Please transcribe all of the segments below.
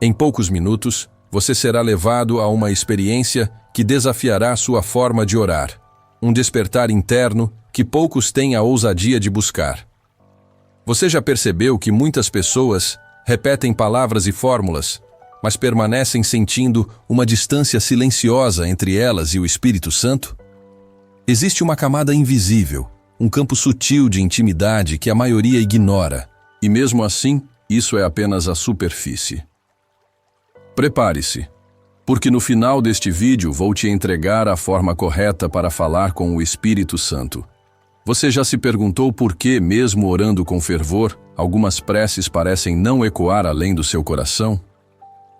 Em poucos minutos, você será levado a uma experiência que desafiará sua forma de orar, um despertar interno que poucos têm a ousadia de buscar. Você já percebeu que muitas pessoas repetem palavras e fórmulas, mas permanecem sentindo uma distância silenciosa entre elas e o Espírito Santo? Existe uma camada invisível, um campo sutil de intimidade que a maioria ignora, e mesmo assim, isso é apenas a superfície. Prepare-se, porque no final deste vídeo vou te entregar a forma correta para falar com o Espírito Santo. Você já se perguntou por que, mesmo orando com fervor, algumas preces parecem não ecoar além do seu coração?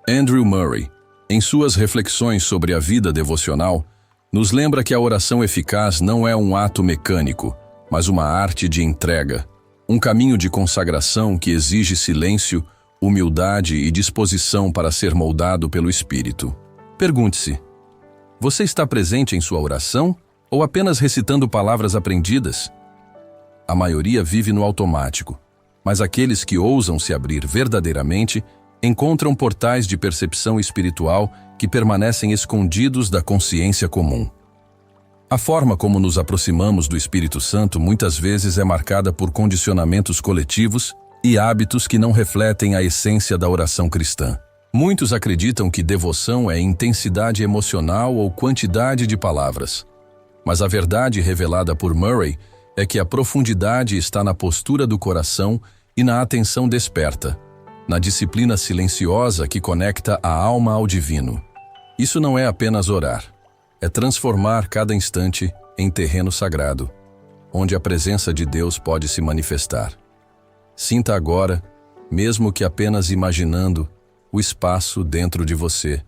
Andrew Murray, em suas reflexões sobre a vida devocional, nos lembra que a oração eficaz não é um ato mecânico, mas uma arte de entrega, um caminho de consagração que exige silêncio, humildade e disposição para ser moldado pelo Espírito. Pergunte-se: você está presente em sua oração ou apenas recitando palavras aprendidas? A maioria vive no automático, mas aqueles que ousam se abrir verdadeiramente encontram portais de percepção espiritual que permanecem escondidos da consciência comum. A forma como nos aproximamos do Espírito Santo muitas vezes é marcada por condicionamentos coletivos e hábitos que não refletem a essência da oração cristã. Muitos acreditam que devoção é intensidade emocional ou quantidade de palavras. Mas a verdade revelada por Murray é que a profundidade está na postura do coração e na atenção desperta, na disciplina silenciosa que conecta a alma ao divino. Isso não é apenas orar, é transformar cada instante em terreno sagrado, onde a presença de Deus pode se manifestar. Sinta agora, mesmo que apenas imaginando, o espaço dentro de você,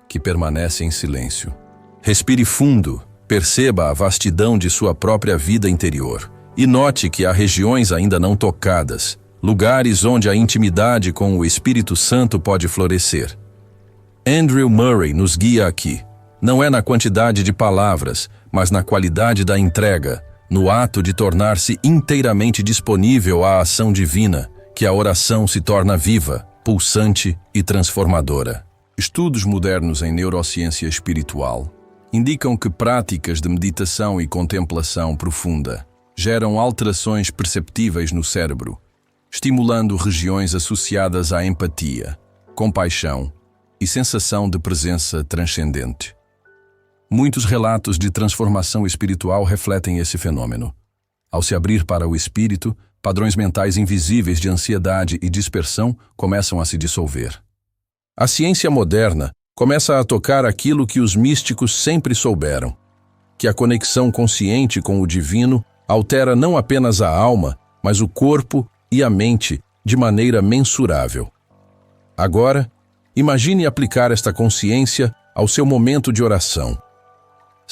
que permanece em silêncio. Respire fundo, perceba a vastidão de sua própria vida interior e note que há regiões ainda não tocadas, lugares onde a intimidade com o Espírito Santo pode florescer. Andrew Murray nos guia aqui. Não é na quantidade de palavras, mas na qualidade da entrega, no ato de tornar-se inteiramente disponível à ação divina, que a oração se torna viva, pulsante e transformadora. Estudos modernos em neurociência espiritual indicam que práticas de meditação e contemplação profunda geram alterações perceptíveis no cérebro, estimulando regiões associadas à empatia, compaixão e sensação de presença transcendente. Muitos relatos de transformação espiritual refletem esse fenômeno. Ao se abrir para o espírito, padrões mentais invisíveis de ansiedade e dispersão começam a se dissolver. A ciência moderna começa a tocar aquilo que os místicos sempre souberam, que a conexão consciente com o divino altera não apenas a alma, mas o corpo e a mente de maneira mensurável. Agora, imagine aplicar esta consciência ao seu momento de oração.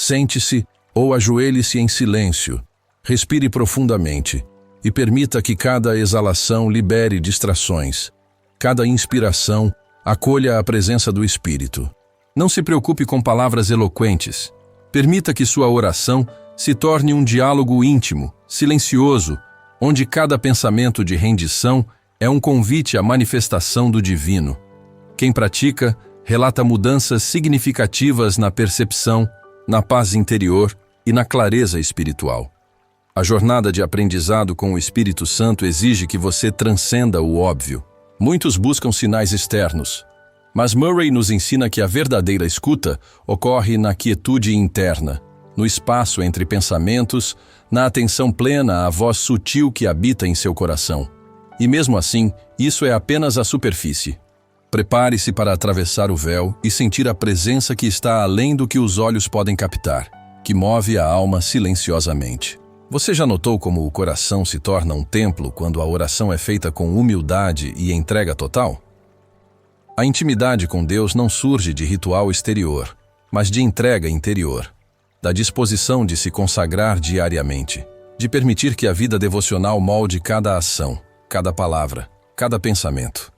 Sente-se ou ajoelhe-se em silêncio, respire profundamente e permita que cada exalação libere distrações, cada inspiração acolha a presença do Espírito. Não se preocupe com palavras eloquentes. Permita que sua oração se torne um diálogo íntimo, silencioso, onde cada pensamento de rendição é um convite à manifestação do divino. Quem pratica relata mudanças significativas na percepção, na paz interior e na clareza espiritual. A jornada de aprendizado com o Espírito Santo exige que você transcenda o óbvio. Muitos buscam sinais externos, mas Murray nos ensina que a verdadeira escuta ocorre na quietude interna, no espaço entre pensamentos, na atenção plena à voz sutil que habita em seu coração. E mesmo assim, isso é apenas a superfície. Prepare-se para atravessar o véu e sentir a presença que está além do que os olhos podem captar, que move a alma silenciosamente. Você já notou como o coração se torna um templo quando a oração é feita com humildade e entrega total? A intimidade com Deus não surge de ritual exterior, mas de entrega interior, da disposição de se consagrar diariamente, de permitir que a vida devocional molde cada ação, cada palavra, cada pensamento.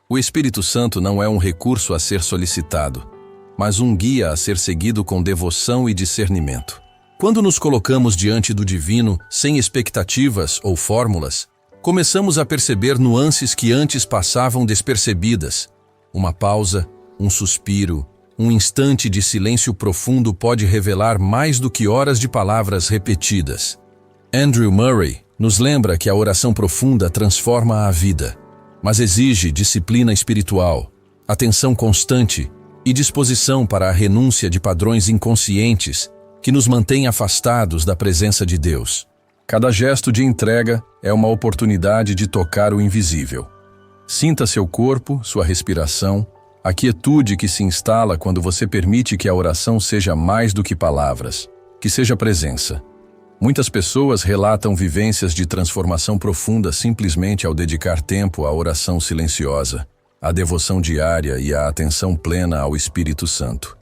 O Espírito Santo não é um recurso a ser solicitado, mas um guia a ser seguido com devoção e discernimento. Quando nos colocamos diante do divino, sem expectativas ou fórmulas, começamos a perceber nuances que antes passavam despercebidas, Uma pausa, um suspiro, um instante de silêncio profundo pode revelar mais do que horas de palavras repetidas. Andrew Murray nos lembra que a oração profunda transforma a vida, mas exige disciplina espiritual, atenção constante e disposição para a renúncia de padrões inconscientes que nos mantêm afastados da presença de Deus. Cada gesto de entrega é uma oportunidade de tocar o invisível. Sinta seu corpo, sua respiração, a quietude que se instala quando você permite que a oração seja mais do que palavras, que seja presença. Muitas pessoas relatam vivências de transformação profunda simplesmente ao dedicar tempo à oração silenciosa, à devoção diária e à atenção plena ao Espírito Santo.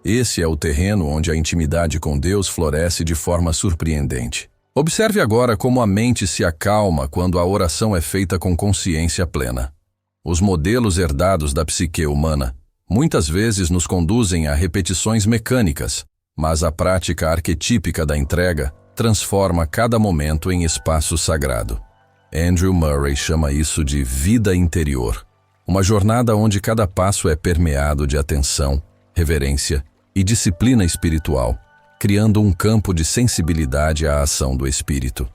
Esse é o terreno onde a intimidade com Deus floresce de forma surpreendente. Observe agora como a mente se acalma quando a oração é feita com consciência plena. Os modelos herdados da psique humana muitas vezes nos conduzem a repetições mecânicas, mas a prática arquetípica da entrega transforma cada momento em espaço sagrado. Andrew Murray chama isso de vida interior, uma jornada onde cada passo é permeado de atenção, reverência e disciplina espiritual, criando um campo de sensibilidade à ação do Espírito.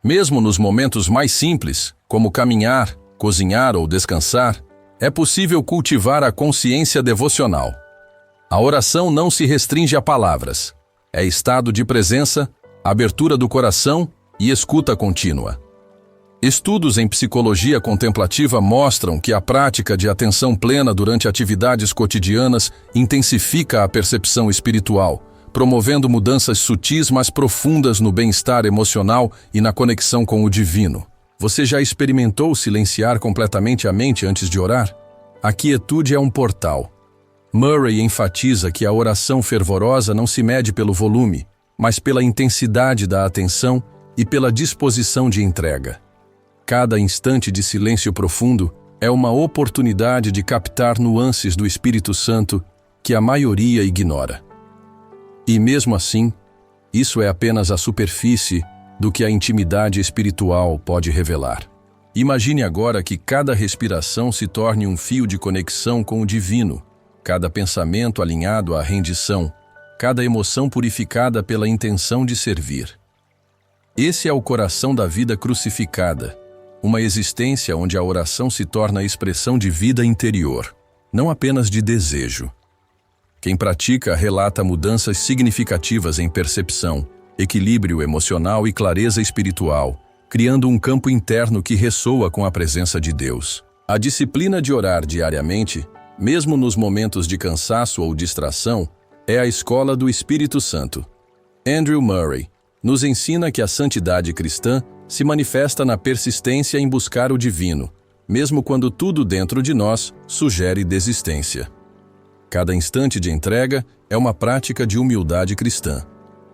Mesmo nos momentos mais simples, como caminhar, cozinhar ou descansar, é possível cultivar a consciência devocional. A oração não se restringe a palavras. É estado de presença, abertura do coração e escuta contínua. Estudos em psicologia contemplativa mostram que a prática de atenção plena durante atividades cotidianas intensifica a percepção espiritual, promovendo mudanças sutis mas profundas no bem-estar emocional e na conexão com o divino. Você já experimentou silenciar completamente a mente antes de orar? A quietude é um portal. Murray enfatiza que a oração fervorosa não se mede pelo volume, mas pela intensidade da atenção e pela disposição de entrega. Cada instante de silêncio profundo é uma oportunidade de captar nuances do Espírito Santo que a maioria ignora. E mesmo assim, isso é apenas a superfície do que a intimidade espiritual pode revelar. Imagine agora que cada respiração se torne um fio de conexão com o divino, cada pensamento alinhado à rendição, cada emoção purificada pela intenção de servir. Esse é o coração da vida crucificada, uma existência onde a oração se torna a expressão de vida interior, não apenas de desejo. Quem pratica relata mudanças significativas em percepção, equilíbrio emocional e clareza espiritual, criando um campo interno que ressoa com a presença de Deus. A disciplina de orar diariamente, mesmo nos momentos de cansaço ou distração, é a escola do Espírito Santo. Andrew Murray nos ensina que a santidade cristã se manifesta na persistência em buscar o divino, mesmo quando tudo dentro de nós sugere desistência. Cada instante de entrega é uma prática de humildade cristã,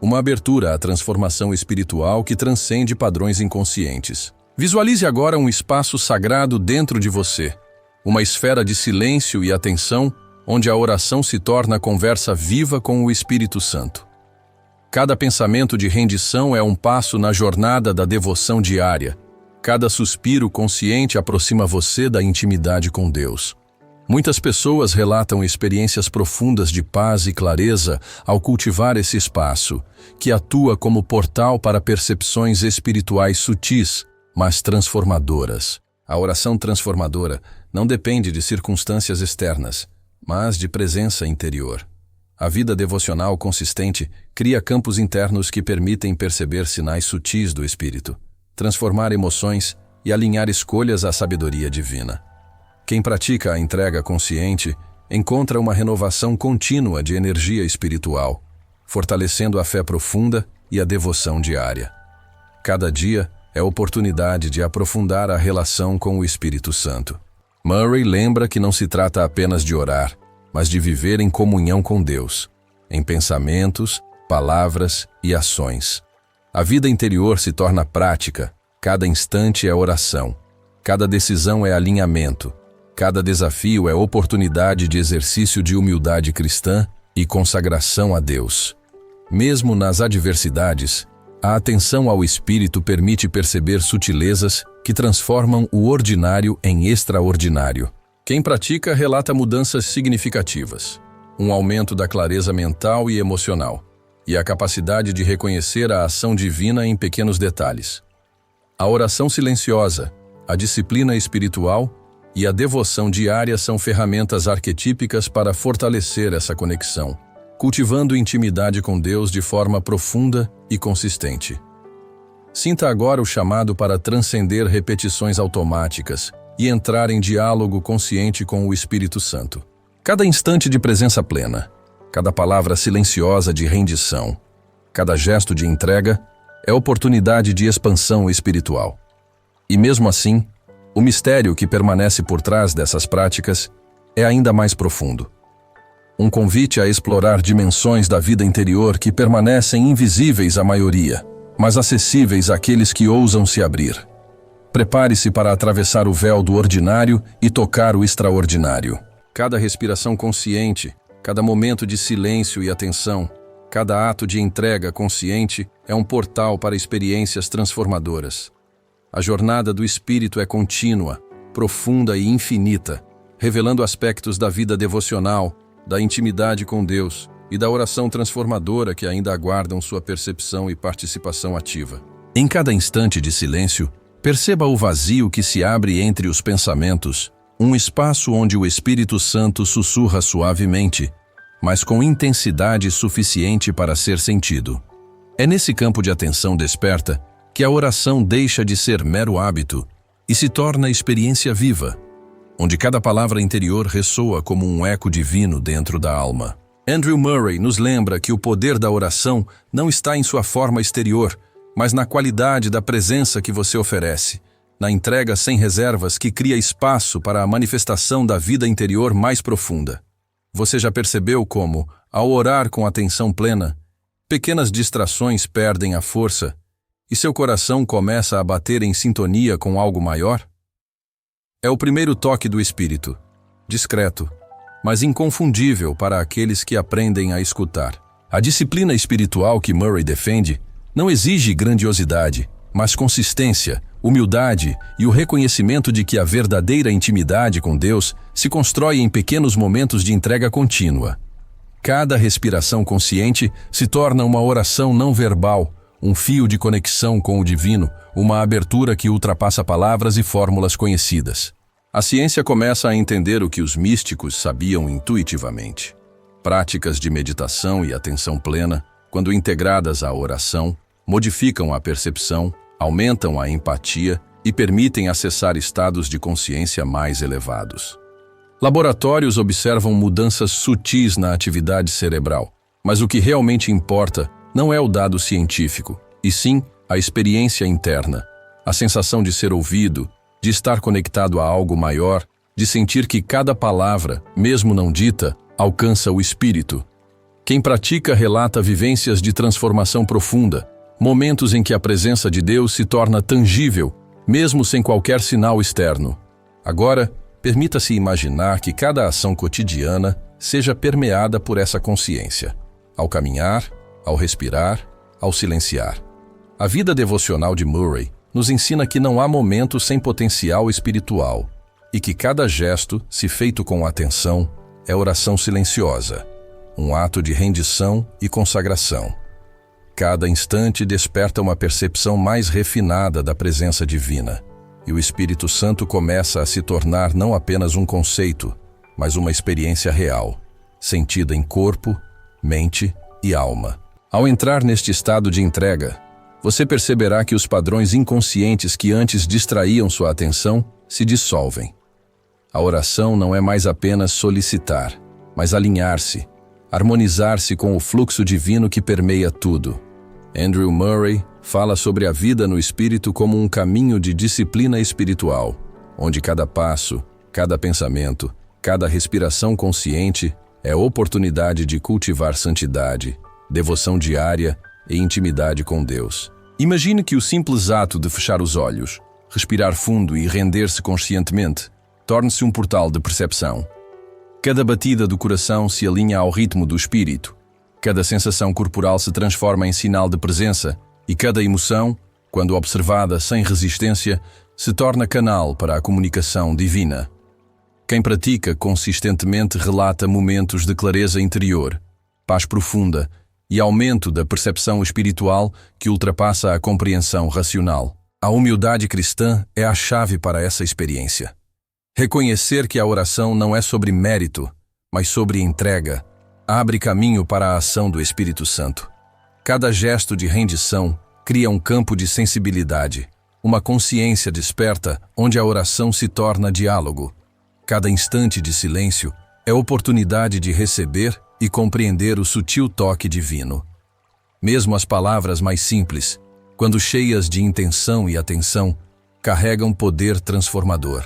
uma abertura à transformação espiritual que transcende padrões inconscientes. Visualize agora um espaço sagrado dentro de você, uma esfera de silêncio e atenção onde a oração se torna conversa viva com o Espírito Santo. Cada pensamento de rendição é um passo na jornada da devoção diária. Cada suspiro consciente aproxima você da intimidade com Deus. Muitas pessoas relatam experiências profundas de paz e clareza ao cultivar esse espaço, que atua como portal para percepções espirituais sutis, mas transformadoras. A oração transformadora não depende de circunstâncias externas, mas de presença interior. A vida devocional consistente cria campos internos que permitem perceber sinais sutis do Espírito, transformar emoções e alinhar escolhas à sabedoria divina. Quem pratica a entrega consciente encontra uma renovação contínua de energia espiritual, fortalecendo a fé profunda e a devoção diária. Cada dia é oportunidade de aprofundar a relação com o Espírito Santo. Murray lembra que não se trata apenas de orar, mas de viver em comunhão com Deus, em pensamentos, palavras e ações. A vida interior se torna prática, cada instante é oração, cada decisão é alinhamento, cada desafio é oportunidade de exercício de humildade cristã e consagração a Deus. Mesmo nas adversidades, a atenção ao Espírito permite perceber sutilezas que transformam o ordinário em extraordinário. Quem pratica relata mudanças significativas, um aumento da clareza mental e emocional, e a capacidade de reconhecer a ação divina em pequenos detalhes. A oração silenciosa, a disciplina espiritual e a devoção diária são ferramentas arquetípicas para fortalecer essa conexão, cultivando intimidade com Deus de forma profunda e consistente. Sinta agora o chamado para transcender repetições automáticas e entrar em diálogo consciente com o Espírito Santo. Cada instante de presença plena, cada palavra silenciosa de rendição, cada gesto de entrega é oportunidade de expansão espiritual. E mesmo assim, o mistério que permanece por trás dessas práticas é ainda mais profundo. Um convite a explorar dimensões da vida interior que permanecem invisíveis à maioria, mas acessíveis àqueles que ousam se abrir. Prepare-se para atravessar o véu do ordinário e tocar o extraordinário. Cada respiração consciente, cada momento de silêncio e atenção, cada ato de entrega consciente é um portal para experiências transformadoras. A jornada do espírito é contínua, profunda e infinita, revelando aspectos da vida devocional, da intimidade com Deus e da oração transformadora que ainda aguardam sua percepção e participação ativa. Em cada instante de silêncio, perceba o vazio que se abre entre os pensamentos, um espaço onde o Espírito Santo sussurra suavemente, mas com intensidade suficiente para ser sentido. É nesse campo de atenção desperta que a oração deixa de ser mero hábito e se torna experiência viva, onde cada palavra interior ressoa como um eco divino dentro da alma. Andrew Murray nos lembra que o poder da oração não está em sua forma exterior, mas na qualidade da presença que você oferece, na entrega sem reservas que cria espaço para a manifestação da vida interior mais profunda. Você já percebeu como, ao orar com atenção plena, pequenas distrações perdem a força e seu coração começa a bater em sintonia com algo maior? É o primeiro toque do Espírito, discreto, mas inconfundível para aqueles que aprendem a escutar. A disciplina espiritual que Murray defende não exige grandiosidade, mas consistência, humildade e o reconhecimento de que a verdadeira intimidade com Deus se constrói em pequenos momentos de entrega contínua. Cada respiração consciente se torna uma oração não verbal, um fio de conexão com o divino, uma abertura que ultrapassa palavras e fórmulas conhecidas. A ciência começa a entender o que os místicos sabiam intuitivamente. Práticas de meditação e atenção plena, quando integradas à oração, modificam a percepção, aumentam a empatia e permitem acessar estados de consciência mais elevados. Laboratórios observam mudanças sutis na atividade cerebral, mas o que realmente importa não é o dado científico, e sim a experiência interna, a sensação de ser ouvido, de estar conectado a algo maior, de sentir que cada palavra, mesmo não dita, alcança o espírito. Quem pratica relata vivências de transformação profunda, momentos em que a presença de Deus se torna tangível, mesmo sem qualquer sinal externo. Agora, permita-se imaginar que cada ação cotidiana seja permeada por essa consciência. Ao caminhar, ao respirar, ao silenciar. A vida devocional de Murray nos ensina que não há momento sem potencial espiritual e que cada gesto, se feito com atenção, é oração silenciosa, um ato de rendição e consagração. Cada instante desperta uma percepção mais refinada da presença divina, e o Espírito Santo começa a se tornar não apenas um conceito, mas uma experiência real, sentida em corpo, mente e alma. Ao entrar neste estado de entrega, você perceberá que os padrões inconscientes que antes distraíam sua atenção se dissolvem. A oração não é mais apenas solicitar, mas alinhar-se, harmonizar-se com o fluxo divino que permeia tudo. Andrew Murray fala sobre a vida no espírito como um caminho de disciplina espiritual, onde cada passo, cada pensamento, cada respiração consciente é oportunidade de cultivar santidade, devoção diária e intimidade com Deus. Imagine que o simples ato de fechar os olhos, respirar fundo e render-se conscientemente, torne-se um portal de percepção. Cada batida do coração se alinha ao ritmo do espírito, cada sensação corporal se transforma em sinal de presença e cada emoção, quando observada sem resistência, se torna canal para a comunicação divina. Quem pratica consistentemente relata momentos de clareza interior, paz profunda e aumento da percepção espiritual que ultrapassa a compreensão racional. A humildade cristã é a chave para essa experiência. Reconhecer que a oração não é sobre mérito, mas sobre entrega, abre caminho para a ação do Espírito Santo. Cada gesto de rendição cria um campo de sensibilidade, uma consciência desperta onde a oração se torna diálogo. Cada instante de silêncio é oportunidade de receber e compreender o sutil toque divino. Mesmo as palavras mais simples, quando cheias de intenção e atenção, carregam poder transformador.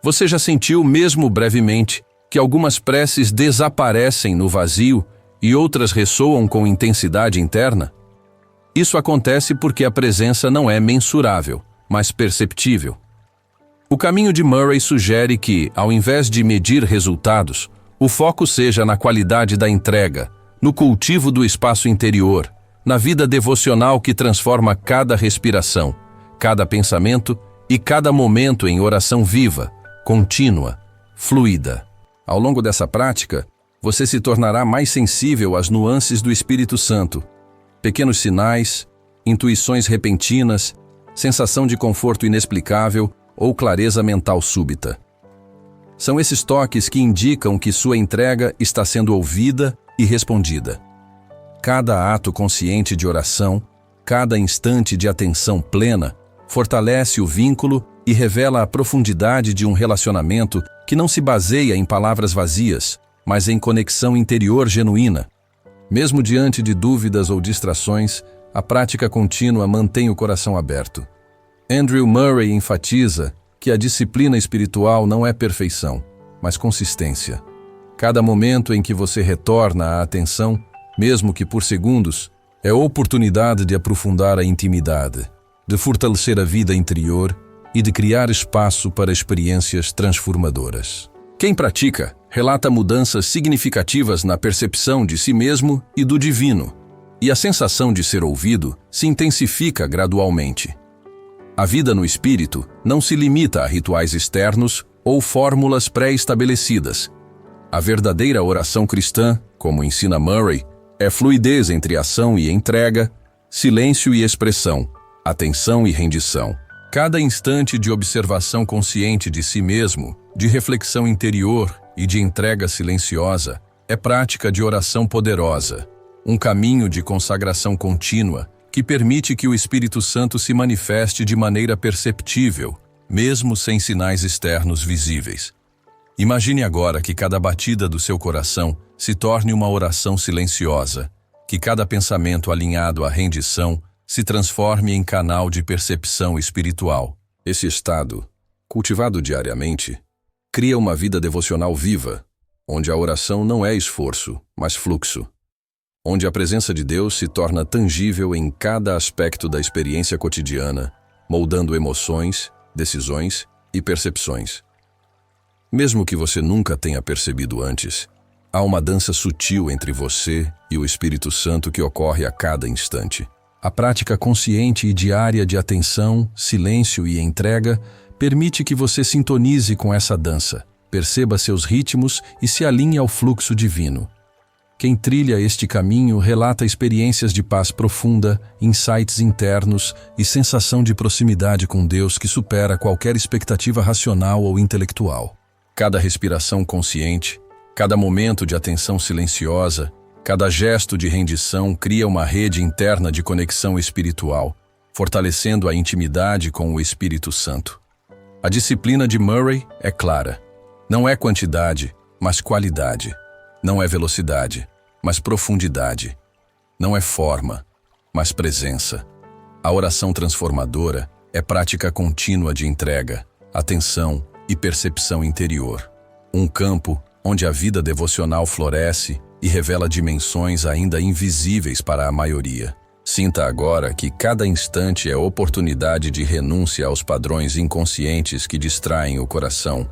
Você já sentiu, mesmo brevemente, que algumas preces desaparecem no vazio e outras ressoam com intensidade interna? Isso acontece porque a presença não é mensurável, mas perceptível. O caminho de Murray sugere que, ao invés de medir resultados, o foco seja na qualidade da entrega, no cultivo do espaço interior, na vida devocional que transforma cada respiração, cada pensamento e cada momento em oração viva, contínua, fluida. Ao longo dessa prática, você se tornará mais sensível às nuances do Espírito Santo. Pequenos sinais, intuições repentinas, sensação de conforto inexplicável ou clareza mental súbita. São esses toques que indicam que sua entrega está sendo ouvida e respondida. Cada ato consciente de oração, cada instante de atenção plena, fortalece o vínculo e revela a profundidade de um relacionamento que não se baseia em palavras vazias, mas em conexão interior genuína. Mesmo diante de dúvidas ou distrações, a prática contínua mantém o coração aberto. Andrew Murray enfatiza que a disciplina espiritual não é perfeição, mas consistência. Cada momento em que você retorna à atenção, mesmo que por segundos, é oportunidade de aprofundar a intimidade, de fortalecer a vida interior e de criar espaço para experiências transformadoras. Quem pratica relata mudanças significativas na percepção de si mesmo e do divino, e a sensação de ser ouvido se intensifica gradualmente. A vida no espírito não se limita a rituais externos ou fórmulas pré-estabelecidas. A verdadeira oração cristã, como ensina Murray, é fluidez entre ação e entrega, silêncio e expressão, atenção e rendição. Cada instante de observação consciente de si mesmo, de reflexão interior e de entrega silenciosa é prática de oração poderosa, um caminho de consagração contínua que permite que o Espírito Santo se manifeste de maneira perceptível, mesmo sem sinais externos visíveis. Imagine agora que cada batida do seu coração se torne uma oração silenciosa, que cada pensamento alinhado à rendição se transforme em canal de percepção espiritual. Esse estado, cultivado diariamente, cria uma vida devocional viva, onde a oração não é esforço, mas fluxo, onde a presença de Deus se torna tangível em cada aspecto da experiência cotidiana, moldando emoções, decisões e percepções. Mesmo que você nunca tenha percebido antes, há uma dança sutil entre você e o Espírito Santo que ocorre a cada instante. A prática consciente e diária de atenção, silêncio e entrega permite que você sintonize com essa dança, perceba seus ritmos e se alinhe ao fluxo divino. Quem trilha este caminho relata experiências de paz profunda, insights internos e sensação de proximidade com Deus que supera qualquer expectativa racional ou intelectual. Cada respiração consciente, cada momento de atenção silenciosa, cada gesto de rendição cria uma rede interna de conexão espiritual, fortalecendo a intimidade com o Espírito Santo. A disciplina de Murray é clara. Não é quantidade, mas qualidade. Não é velocidade, mas profundidade. Não é forma, mas presença. A oração transformadora é prática contínua de entrega, atenção e percepção interior. Um campo onde a vida devocional floresce e revela dimensões ainda invisíveis para a maioria. Sinta agora que cada instante é oportunidade de renúncia aos padrões inconscientes que distraem o coração.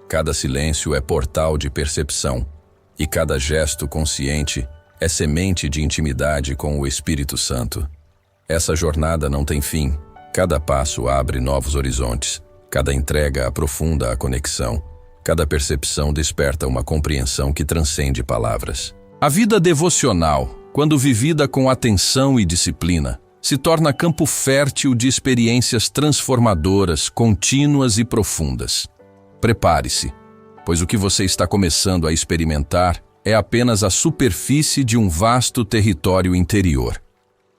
Cada silêncio é portal de percepção, e cada gesto consciente é semente de intimidade com o Espírito Santo. Essa jornada não tem fim. Cada passo abre novos horizontes. Cada entrega aprofunda a conexão. Cada percepção desperta uma compreensão que transcende palavras. A vida devocional, quando vivida com atenção e disciplina, se torna campo fértil de experiências transformadoras, contínuas e profundas. Prepare-se, pois o que você está começando a experimentar é apenas a superfície de um vasto território interior.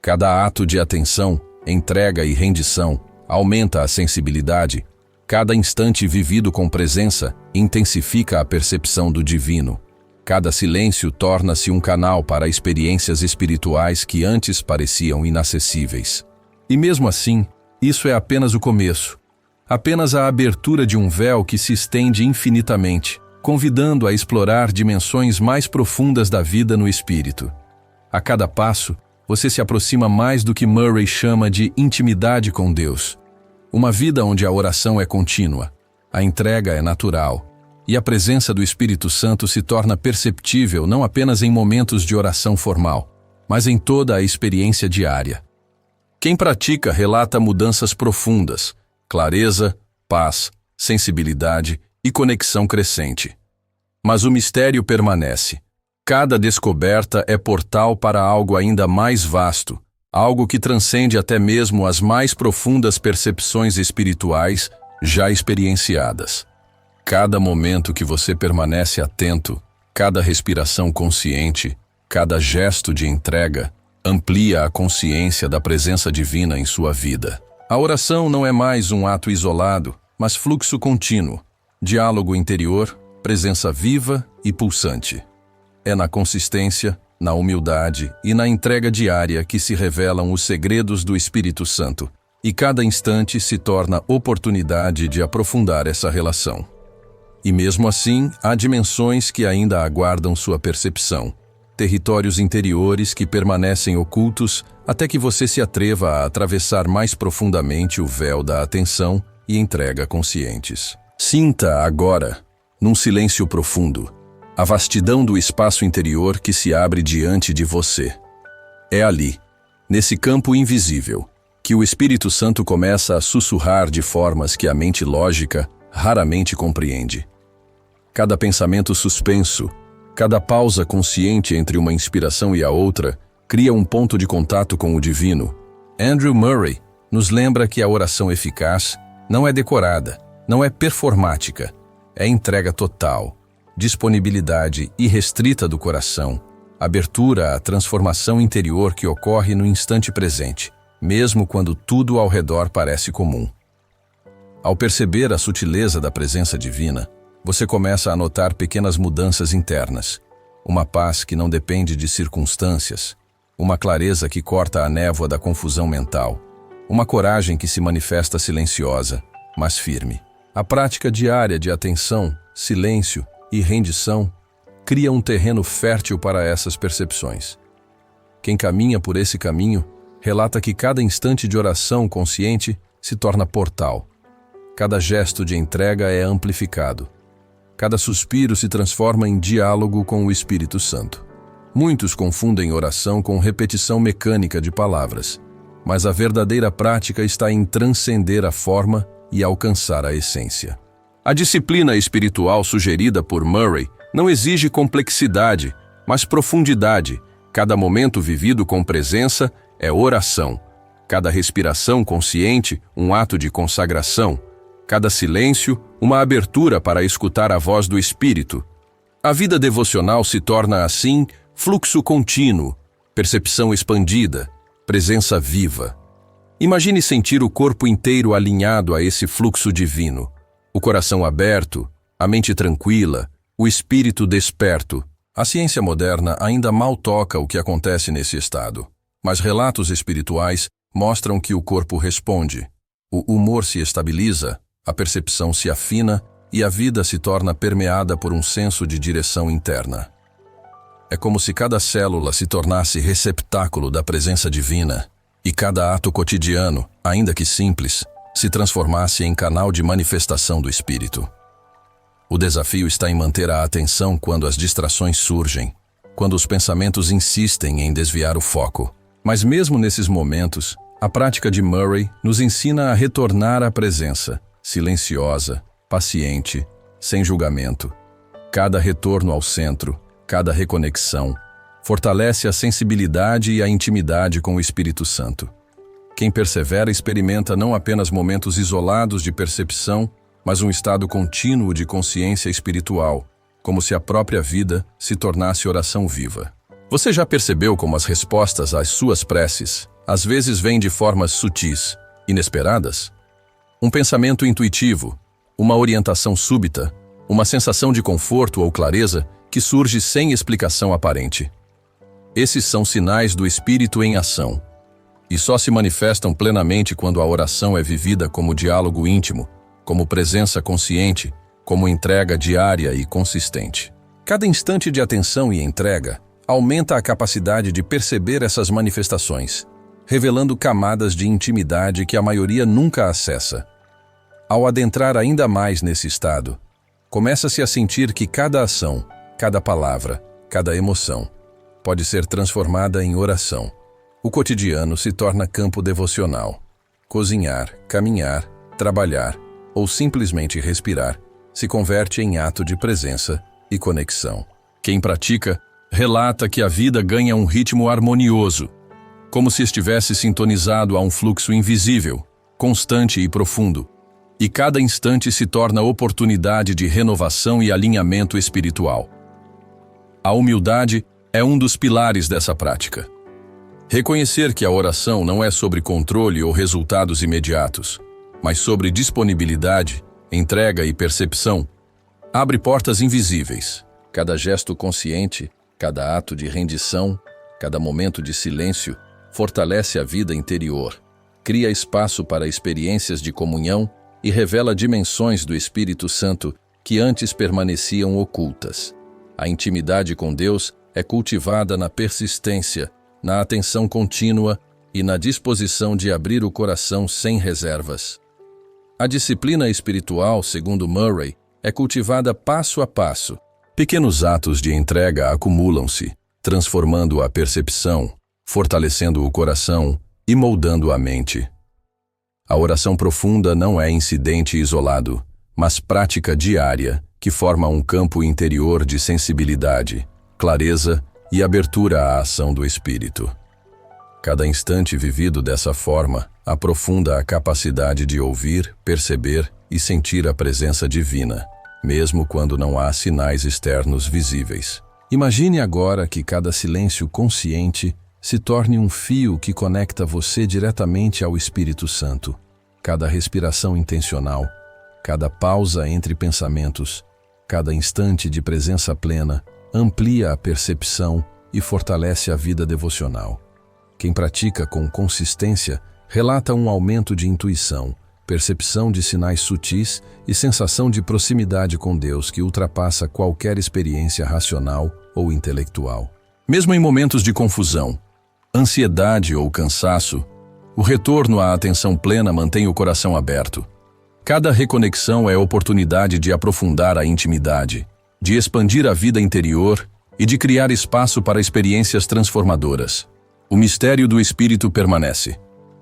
Cada ato de atenção, entrega e rendição aumenta a sensibilidade. Cada instante vivido com presença intensifica a percepção do divino. Cada silêncio torna-se um canal para experiências espirituais que antes pareciam inacessíveis. E mesmo assim, isso é apenas o começo. Apenas a abertura de um véu que se estende infinitamente, convidando a explorar dimensões mais profundas da vida no espírito. A cada passo, você se aproxima mais do que Murray chama de intimidade com Deus. Uma vida onde a oração é contínua, a entrega é natural, e a presença do Espírito Santo se torna perceptível não apenas em momentos de oração formal, mas em toda a experiência diária. Quem pratica relata mudanças profundas, clareza, paz, sensibilidade e conexão crescente. Mas o mistério permanece. Cada descoberta é portal para algo ainda mais vasto, algo que transcende até mesmo as mais profundas percepções espirituais já experienciadas. Cada momento que você permanece atento, cada respiração consciente, cada gesto de entrega, amplia a consciência da presença divina em sua vida. A oração não é mais um ato isolado, mas fluxo contínuo, diálogo interior, presença viva e pulsante. É na consistência, na humildade e na entrega diária que se revelam os segredos do Espírito Santo, e cada instante se torna oportunidade de aprofundar essa relação. E mesmo assim, há dimensões que ainda aguardam sua percepção, territórios interiores que permanecem ocultos até que você se atreva a atravessar mais profundamente o véu da atenção e entrega conscientes. Sinta agora, num silêncio profundo, a vastidão do espaço interior que se abre diante de você. É ali, nesse campo invisível, que o Espírito Santo começa a sussurrar de formas que a mente lógica raramente compreende. Cada pensamento suspenso, cada pausa consciente entre uma inspiração e a outra, cria um ponto de contato com o divino. Andrew Murray nos lembra que a oração eficaz não é decorada, não é performática, é entrega total, disponibilidade irrestrita do coração, abertura à transformação interior que ocorre no instante presente, mesmo quando tudo ao redor parece comum. Ao perceber a sutileza da presença divina, você começa a notar pequenas mudanças internas, uma paz que não depende de circunstâncias, uma clareza que corta a névoa da confusão mental, uma coragem que se manifesta silenciosa, mas firme. A prática diária de atenção, silêncio e rendição cria um terreno fértil para essas percepções. Quem caminha por esse caminho relata que cada instante de oração consciente se torna portal. Cada gesto de entrega é amplificado. Cada suspiro se transforma em diálogo com o Espírito Santo. Muitos confundem oração com repetição mecânica de palavras, mas a verdadeira prática está em transcender a forma e alcançar a essência. A disciplina espiritual sugerida por Murray não exige complexidade, mas profundidade. Cada momento vivido com presença é oração. Cada respiração consciente, um ato de consagração. Cada silêncio, uma abertura para escutar a voz do Espírito. A vida devocional se torna, assim, fluxo contínuo, percepção expandida, presença viva. Imagine sentir o corpo inteiro alinhado a esse fluxo divino, o coração aberto, a mente tranquila, o espírito desperto. A ciência moderna ainda mal toca o que acontece nesse estado, mas relatos espirituais mostram que o corpo responde, o humor se estabiliza, a percepção se afina e a vida se torna permeada por um senso de direção interna. É como se cada célula se tornasse receptáculo da presença divina e cada ato cotidiano, ainda que simples, se transformasse em canal de manifestação do Espírito. O desafio está em manter a atenção quando as distrações surgem, quando os pensamentos insistem em desviar o foco. Mas mesmo nesses momentos, a prática de Murray nos ensina a retornar à presença, silenciosa, paciente, sem julgamento. Cada retorno ao centro, cada reconexão, fortalece a sensibilidade e a intimidade com o Espírito Santo. Quem persevera experimenta não apenas momentos isolados de percepção, mas um estado contínuo de consciência espiritual, como se a própria vida se tornasse oração viva. Você já percebeu como as respostas às suas preces às vezes vêm de formas sutis, inesperadas? Um pensamento intuitivo, uma orientação súbita, uma sensação de conforto ou clareza que surge sem explicação aparente. Esses são sinais do Espírito em ação, e só se manifestam plenamente quando a oração é vivida como diálogo íntimo, como presença consciente, como entrega diária e consistente. Cada instante de atenção e entrega aumenta a capacidade de perceber essas manifestações, revelando camadas de intimidade que a maioria nunca acessa. Ao adentrar ainda mais nesse estado, começa-se a sentir que cada ação, cada palavra, cada emoção pode ser transformada em oração. O cotidiano se torna campo devocional. Cozinhar, caminhar, trabalhar ou simplesmente respirar se converte em ato de presença e conexão. Quem pratica relata que a vida ganha um ritmo harmonioso, como se estivesse sintonizado a um fluxo invisível, constante e profundo, e cada instante se torna oportunidade de renovação e alinhamento espiritual. A humildade é um dos pilares dessa prática. Reconhecer que a oração não é sobre controle ou resultados imediatos, mas sobre disponibilidade, entrega e percepção, abre portas invisíveis. Cada gesto consciente, cada ato de rendição, cada momento de silêncio fortalece a vida interior, cria espaço para experiências de comunhão e revela dimensões do Espírito Santo que antes permaneciam ocultas. A intimidade com Deus é cultivada na persistência, na atenção contínua e na disposição de abrir o coração sem reservas. A disciplina espiritual, segundo Murray, é cultivada passo a passo. Pequenos atos de entrega acumulam-se, transformando a percepção, fortalecendo o coração e moldando a mente. A oração profunda não é incidente isolado, mas prática diária que forma um campo interior de sensibilidade, clareza e abertura à ação do Espírito. Cada instante vivido dessa forma aprofunda a capacidade de ouvir, perceber e sentir a presença divina, mesmo quando não há sinais externos visíveis. Imagine agora que cada silêncio consciente se torne um fio que conecta você diretamente ao Espírito Santo. Cada respiração intencional, cada pausa entre pensamentos, cada instante de presença plena amplia a percepção e fortalece a vida devocional. Quem pratica com consistência relata um aumento de intuição, percepção de sinais sutis e sensação de proximidade com Deus que ultrapassa qualquer experiência racional ou intelectual. Mesmo em momentos de confusão, ansiedade ou cansaço, o retorno à atenção plena mantém o coração aberto. Cada reconexão é oportunidade de aprofundar a intimidade, de expandir a vida interior e de criar espaço para experiências transformadoras. O mistério do Espírito permanece,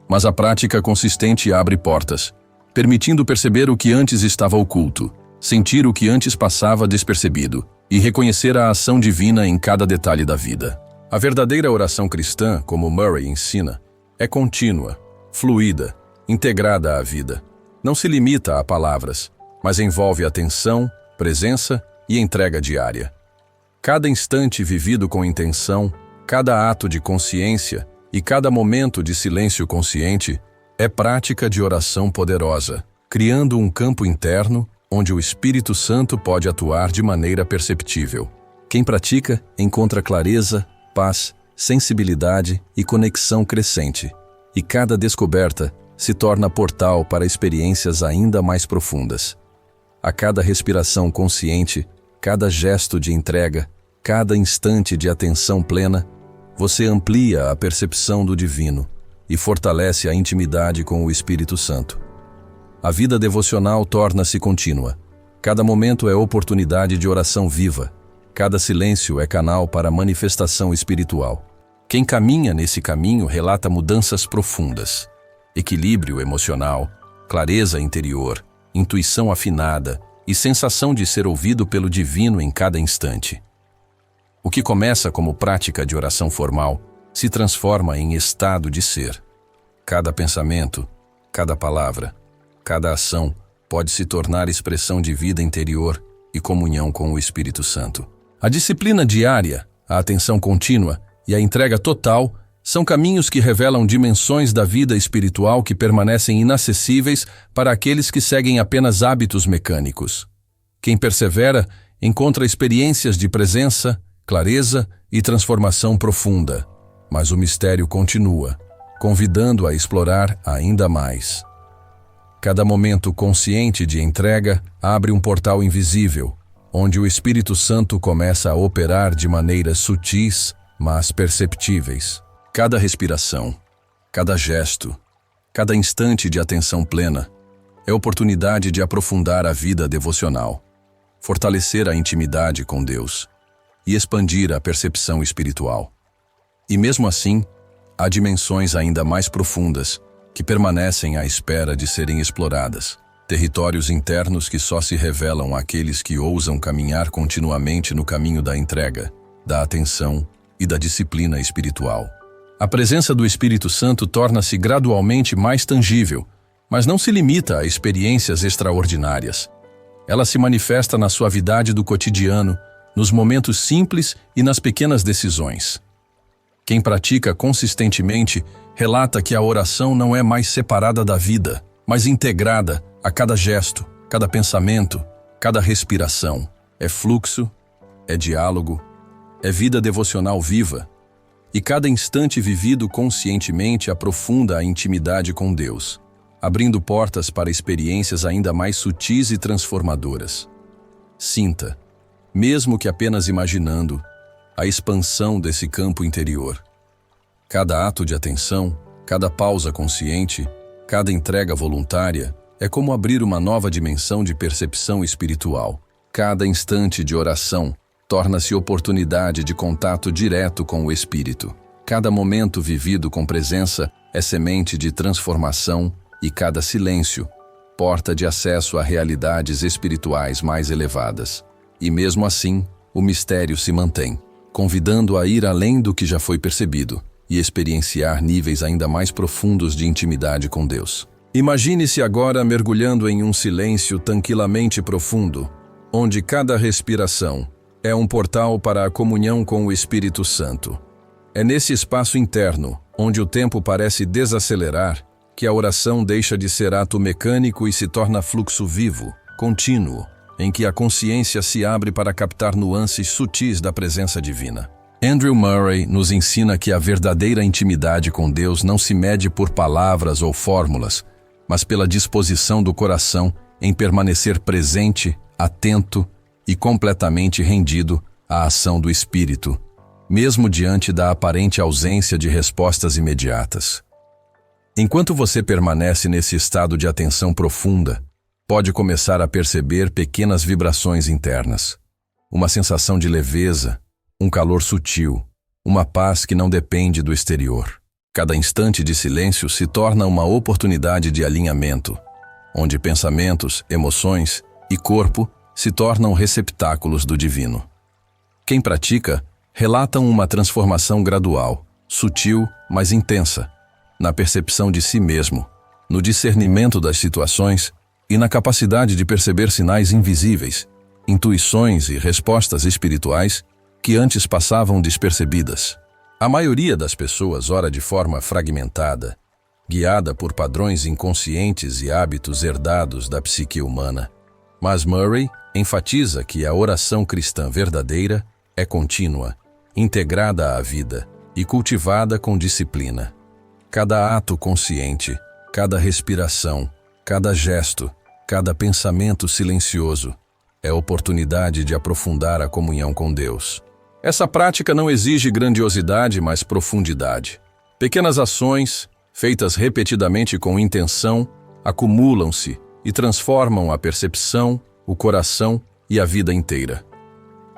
mas a prática consistente abre portas, permitindo perceber o que antes estava oculto, sentir o que antes passava despercebido e reconhecer a ação divina em cada detalhe da vida. A verdadeira oração cristã, como Murray ensina, é contínua, fluida, integrada à vida. Não se limita a palavras, mas envolve atenção, presença e entrega diária. Cada instante vivido com intenção, cada ato de consciência e cada momento de silêncio consciente é prática de oração poderosa, criando um campo interno onde o Espírito Santo pode atuar de maneira perceptível. Quem pratica encontra clareza, paz, sensibilidade e conexão crescente, e cada descoberta se torna portal para experiências ainda mais profundas. A cada respiração consciente, cada gesto de entrega, cada instante de atenção plena, você amplia a percepção do divino e fortalece a intimidade com o Espírito Santo. A vida devocional torna-se contínua. Cada momento é oportunidade de oração viva. Cada silêncio é canal para manifestação espiritual. Quem caminha nesse caminho relata mudanças profundas. Equilíbrio emocional, clareza interior, intuição afinada e sensação de ser ouvido pelo divino em cada instante. O que começa como prática de oração formal se transforma em estado de ser. Cada pensamento, cada palavra, cada ação pode se tornar expressão de vida interior e comunhão com o Espírito Santo. A disciplina diária, a atenção contínua e a entrega total são caminhos que revelam dimensões da vida espiritual que permanecem inacessíveis para aqueles que seguem apenas hábitos mecânicos. Quem persevera encontra experiências de presença, clareza e transformação profunda, mas o mistério continua, convidando a explorar ainda mais. Cada momento consciente de entrega abre um portal invisível, onde o Espírito Santo começa a operar de maneiras sutis, mas perceptíveis. Cada respiração, cada gesto, cada instante de atenção plena é oportunidade de aprofundar a vida devocional, fortalecer a intimidade com Deus e expandir a percepção espiritual. E mesmo assim, há dimensões ainda mais profundas que permanecem à espera de serem exploradas, territórios internos que só se revelam àqueles que ousam caminhar continuamente no caminho da entrega, da atenção e da disciplina espiritual. A presença do Espírito Santo torna-se gradualmente mais tangível, mas não se limita a experiências extraordinárias. Ela se manifesta na suavidade do cotidiano, nos momentos simples e nas pequenas decisões. Quem pratica consistentemente relata que a oração não é mais separada da vida, mas integrada a cada gesto, cada pensamento, cada respiração. É fluxo, é diálogo, é vida devocional viva. E cada instante vivido conscientemente aprofunda a intimidade com Deus, abrindo portas para experiências ainda mais sutis e transformadoras. Sinta, mesmo que apenas imaginando, a expansão desse campo interior. Cada ato de atenção, cada pausa consciente, cada entrega voluntária é como abrir uma nova dimensão de percepção espiritual. Cada instante de oração torna-se oportunidade de contato direto com o Espírito. Cada momento vivido com presença é semente de transformação e cada silêncio, porta de acesso a realidades espirituais mais elevadas. E mesmo assim, o mistério se mantém, convidando a ir além do que já foi percebido e experienciar níveis ainda mais profundos de intimidade com Deus. Imagine-se agora mergulhando em um silêncio tranquilamente profundo, onde cada respiração é um portal para a comunhão com o Espírito Santo. É nesse espaço interno, onde o tempo parece desacelerar, que a oração deixa de ser ato mecânico e se torna fluxo vivo, contínuo, em que a consciência se abre para captar nuances sutis da presença divina. Andrew Murray nos ensina que a verdadeira intimidade com Deus não se mede por palavras ou fórmulas, mas pela disposição do coração em permanecer presente, atento e completamente rendido à ação do Espírito, mesmo diante da aparente ausência de respostas imediatas. Enquanto você permanece nesse estado de atenção profunda, pode começar a perceber pequenas vibrações internas, uma sensação de leveza, um calor sutil, uma paz que não depende do exterior. Cada instante de silêncio se torna uma oportunidade de alinhamento, onde pensamentos, emoções e corpo se tornam receptáculos do divino. Quem pratica, relata uma transformação gradual, sutil, mas intensa, na percepção de si mesmo, no discernimento das situações e na capacidade de perceber sinais invisíveis, intuições e respostas espirituais que antes passavam despercebidas. A maioria das pessoas ora de forma fragmentada, guiada por padrões inconscientes e hábitos herdados da psique humana. Mas Murray enfatiza que a oração cristã verdadeira é contínua, integrada à vida e cultivada com disciplina. Cada ato consciente, cada respiração, cada gesto, cada pensamento silencioso é oportunidade de aprofundar a comunhão com Deus. Essa prática não exige grandiosidade, mas profundidade. Pequenas ações, feitas repetidamente com intenção, acumulam-se e transformam a percepção, o coração e a vida inteira.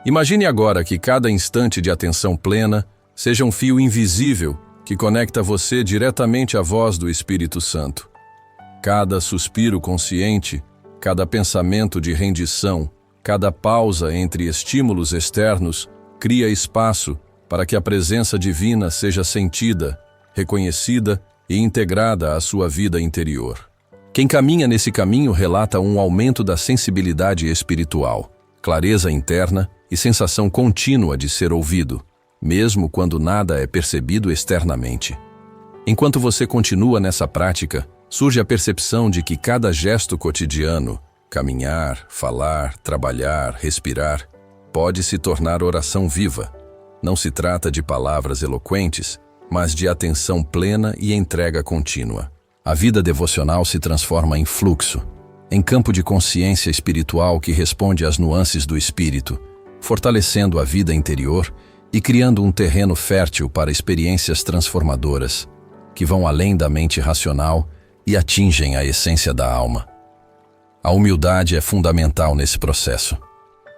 Imagine agora que cada instante de atenção plena seja um fio invisível que conecta você diretamente à voz do Espírito Santo. Cada suspiro consciente Cada pensamento de rendição, cada pausa entre estímulos externos, cria espaço para que a presença divina seja sentida, reconhecida e integrada à sua vida interior. Quem caminha nesse caminho relata um aumento da sensibilidade espiritual, clareza interna e sensação contínua de ser ouvido, mesmo quando nada é percebido externamente. Enquanto você continua nessa prática, surge a percepção de que cada gesto cotidiano, caminhar, falar, trabalhar, respirar, pode se tornar oração viva. Não se trata de palavras eloquentes, mas de atenção plena e entrega contínua. A vida devocional se transforma em fluxo, em campo de consciência espiritual que responde às nuances do espírito, fortalecendo a vida interior e criando um terreno fértil para experiências transformadoras, que vão além da mente racional e atingem a essência da alma. A humildade é fundamental nesse processo.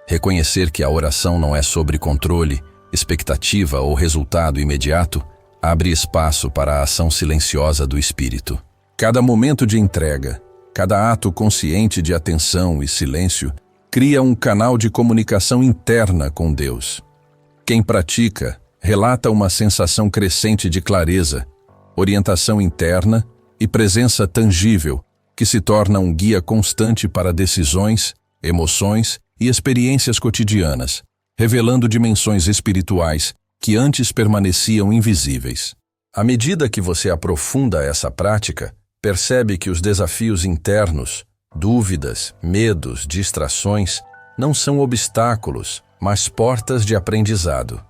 Reconhecer que a oração não é sobre controle, expectativa ou resultado imediato, abre espaço para a ação silenciosa do espírito. Cada momento de entrega, cada ato consciente de atenção e silêncio, cria um canal de comunicação interna com Deus. Quem pratica relata uma sensação crescente de clareza, orientação interna e presença tangível, que se torna um guia constante para decisões, emoções e experiências cotidianas, revelando dimensões espirituais que antes permaneciam invisíveis. À medida que você aprofunda essa prática, percebe que os desafios internos, dúvidas, medos, distrações, não são obstáculos, mas portas de aprendizado.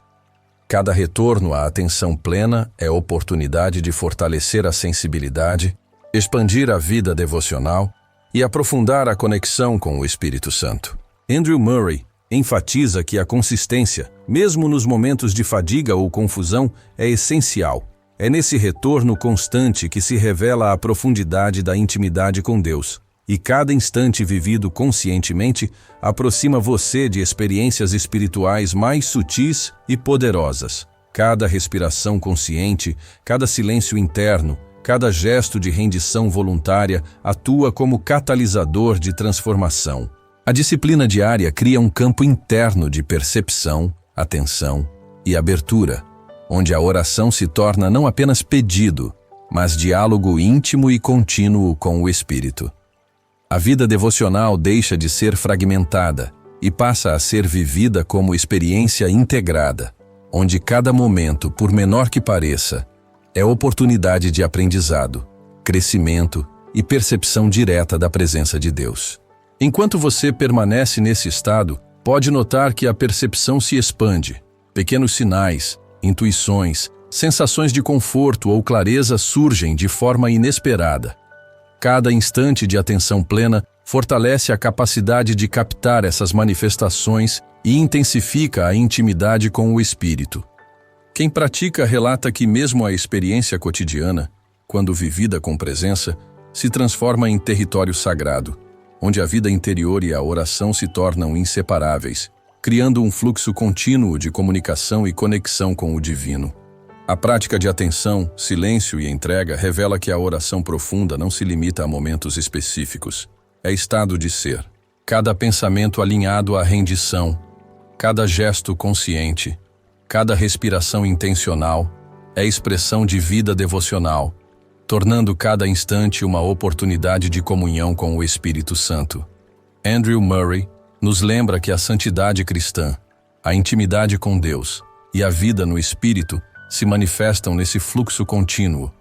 Cada retorno à atenção plena é oportunidade de fortalecer a sensibilidade, expandir a vida devocional e aprofundar a conexão com o Espírito Santo. Andrew Murray enfatiza que a consistência, mesmo nos momentos de fadiga ou confusão, é essencial. É nesse retorno constante que se revela a profundidade da intimidade com Deus, e cada instante vivido conscientemente aproxima você de experiências espirituais mais sutis e poderosas. Cada respiração consciente, cada silêncio interno, cada gesto de rendição voluntária atua como catalisador de transformação. A disciplina diária cria um campo interno de percepção, atenção e abertura, onde a oração se torna não apenas pedido, mas diálogo íntimo e contínuo com o Espírito. A vida devocional deixa de ser fragmentada e passa a ser vivida como experiência integrada, onde cada momento, por menor que pareça, é oportunidade de aprendizado, crescimento e percepção direta da presença de Deus. Enquanto você permanece nesse estado, pode notar que a percepção se expande. Pequenos sinais, intuições, sensações de conforto ou clareza surgem de forma inesperada. Cada instante de atenção plena fortalece a capacidade de captar essas manifestações e intensifica a intimidade com o Espírito. Quem pratica relata que mesmo a experiência cotidiana, quando vivida com presença, se transforma em território sagrado, onde a vida interior e a oração se tornam inseparáveis, criando um fluxo contínuo de comunicação e conexão com o divino. A prática de atenção, silêncio e entrega revela que a oração profunda não se limita a momentos específicos. É estado de ser. Cada pensamento alinhado à rendição, cada gesto consciente, cada respiração intencional é expressão de vida devocional, tornando cada instante uma oportunidade de comunhão com o Espírito Santo. Andrew Murray nos lembra que a santidade cristã, a intimidade com Deus e a vida no Espírito se manifestam nesse fluxo contínuo,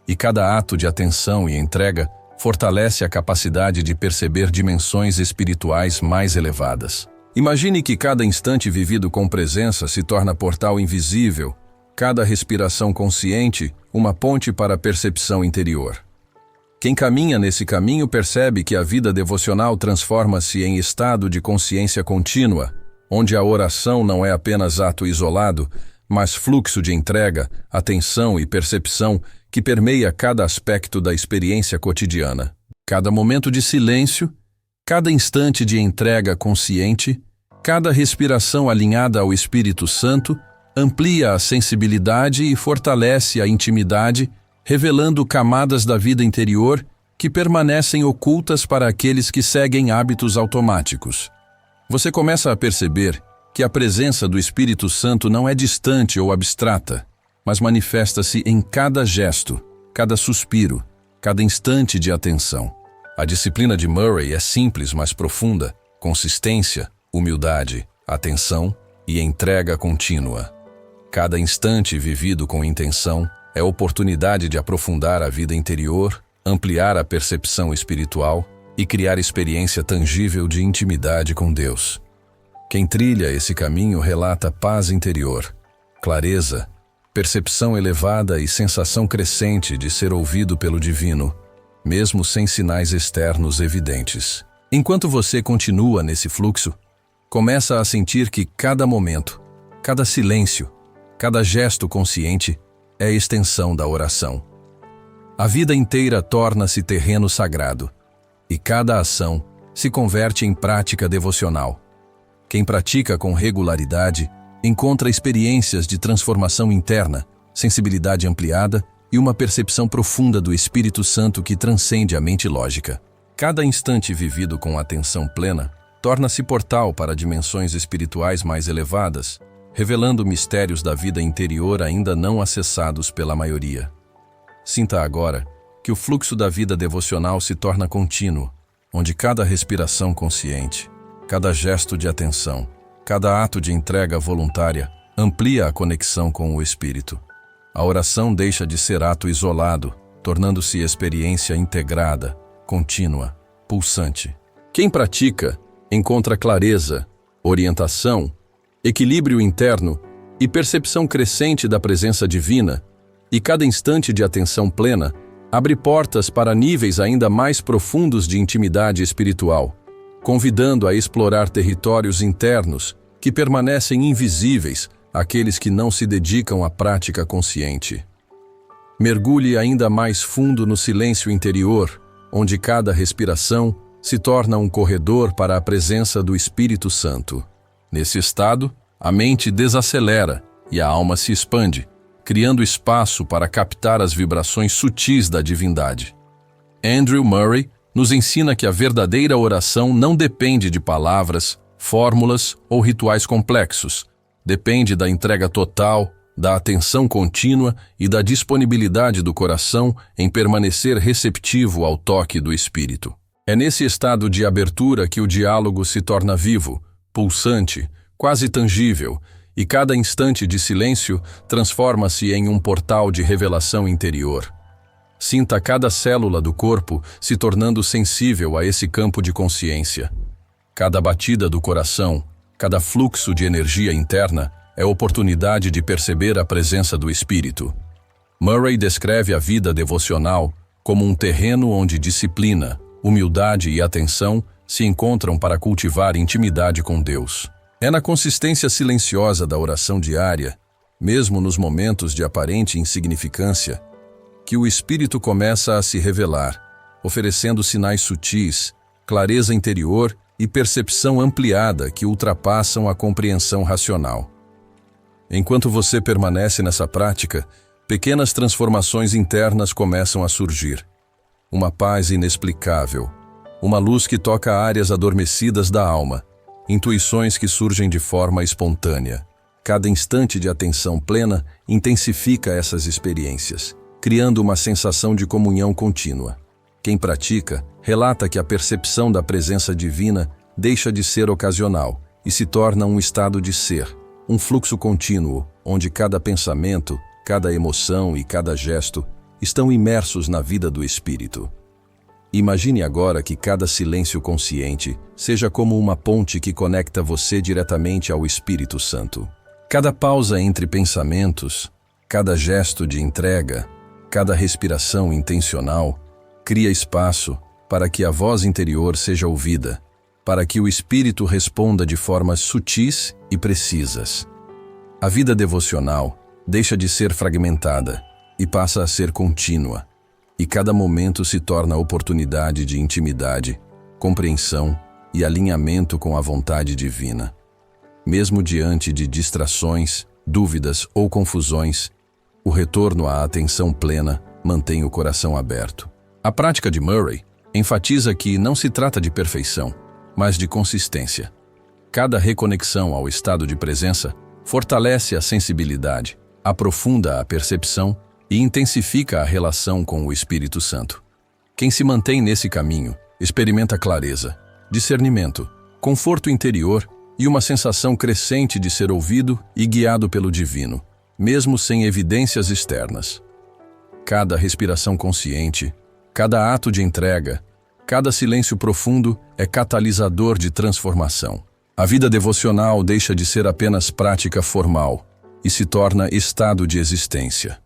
e cada ato de atenção e entrega fortalece a capacidade de perceber dimensões espirituais mais elevadas. Imagine que cada instante vivido com presença se torna portal invisível, cada respiração consciente, uma ponte para a percepção interior. Quem caminha nesse caminho percebe que a vida devocional transforma-se em estado de consciência contínua, onde a oração não é apenas ato isolado, mas fluxo de entrega, atenção e percepção que permeia cada aspecto da experiência cotidiana. Cada momento de silêncio, cada instante de entrega consciente, cada respiração alinhada ao Espírito Santo amplia a sensibilidade e fortalece a intimidade, revelando camadas da vida interior que permanecem ocultas para aqueles que seguem hábitos automáticos. Você começa a perceber que a presença do Espírito Santo não é distante ou abstrata, mas manifesta-se em cada gesto, cada suspiro, cada instante de atenção. A disciplina de Murray é simples, mas profunda: consistência, humildade, atenção e entrega contínua. Cada instante vivido com intenção é oportunidade de aprofundar a vida interior, ampliar a percepção espiritual e criar experiência tangível de intimidade com Deus. Quem trilha esse caminho relata paz interior, clareza, percepção elevada e sensação crescente de ser ouvido pelo divino, mesmo sem sinais externos evidentes. Enquanto você continua nesse fluxo, começa a sentir que cada momento, cada silêncio, cada gesto consciente é extensão da oração. A vida inteira torna-se terreno sagrado, e cada ação se converte em prática devocional. Quem pratica com regularidade encontra experiências de transformação interna, sensibilidade ampliada e uma percepção profunda do Espírito Santo que transcende a mente lógica. Cada instante vivido com atenção plena torna-se portal para dimensões espirituais mais elevadas, revelando mistérios da vida interior ainda não acessados pela maioria. Sinta agora que o fluxo da vida devocional se torna contínuo, onde cada respiração consciente, cada gesto de atenção, cada ato de entrega voluntária amplia a conexão com o Espírito. A oração deixa de ser ato isolado, tornando-se experiência integrada, contínua, pulsante. Quem pratica encontra clareza, orientação, equilíbrio interno e percepção crescente da presença divina, e cada instante de atenção plena abre portas para níveis ainda mais profundos de intimidade espiritual, convidando a explorar territórios internos que permanecem invisíveis àqueles que não se dedicam à prática consciente. Mergulhe ainda mais fundo no silêncio interior, onde cada respiração se torna um corredor para a presença do Espírito Santo. Nesse estado, a mente desacelera e a alma se expande, criando espaço para captar as vibrações sutis da divindade. Andrew Murray nos ensina que a verdadeira oração não depende de palavras, fórmulas ou rituais complexos. Depende da entrega total, da atenção contínua e da disponibilidade do coração em permanecer receptivo ao toque do Espírito. É nesse estado de abertura que o diálogo se torna vivo, pulsante, quase tangível, e cada instante de silêncio transforma-se em um portal de revelação interior. Sinta cada célula do corpo se tornando sensível a esse campo de consciência. Cada batida do coração, cada fluxo de energia interna é oportunidade de perceber a presença do Espírito. Murray descreve a vida devocional como um terreno onde disciplina, humildade e atenção se encontram para cultivar intimidade com Deus. É na consistência silenciosa da oração diária, mesmo nos momentos de aparente insignificância, que o Espírito começa a se revelar, oferecendo sinais sutis, clareza interior e percepção ampliada que ultrapassam a compreensão racional. Enquanto você permanece nessa prática, pequenas transformações internas começam a surgir. Uma paz inexplicável, uma luz que toca áreas adormecidas da alma, intuições que surgem de forma espontânea. Cada instante de atenção plena intensifica essas experiências, criando uma sensação de comunhão contínua. Quem pratica relata que a percepção da presença divina deixa de ser ocasional e se torna um estado de ser, um fluxo contínuo, onde cada pensamento, cada emoção e cada gesto estão imersos na vida do Espírito. Imagine agora que cada silêncio consciente seja como uma ponte que conecta você diretamente ao Espírito Santo. Cada pausa entre pensamentos, cada gesto de entrega, cada respiração intencional, cria espaço para que a voz interior seja ouvida, para que o Espírito responda de formas sutis e precisas. A vida devocional deixa de ser fragmentada e passa a ser contínua, e cada momento se torna oportunidade de intimidade, compreensão e alinhamento com a vontade divina. Mesmo diante de distrações, dúvidas ou confusões, o retorno à atenção plena mantém o coração aberto. A prática de Murray enfatiza que não se trata de perfeição, mas de consistência. Cada reconexão ao estado de presença fortalece a sensibilidade, aprofunda a percepção e intensifica a relação com o Espírito Santo. Quem se mantém nesse caminho experimenta clareza, discernimento, conforto interior e uma sensação crescente de ser ouvido e guiado pelo divino, mesmo sem evidências externas. Cada respiração consciente, cada ato de entrega, cada silêncio profundo é catalisador de transformação. A vida devocional deixa de ser apenas prática formal e se torna estado de existência.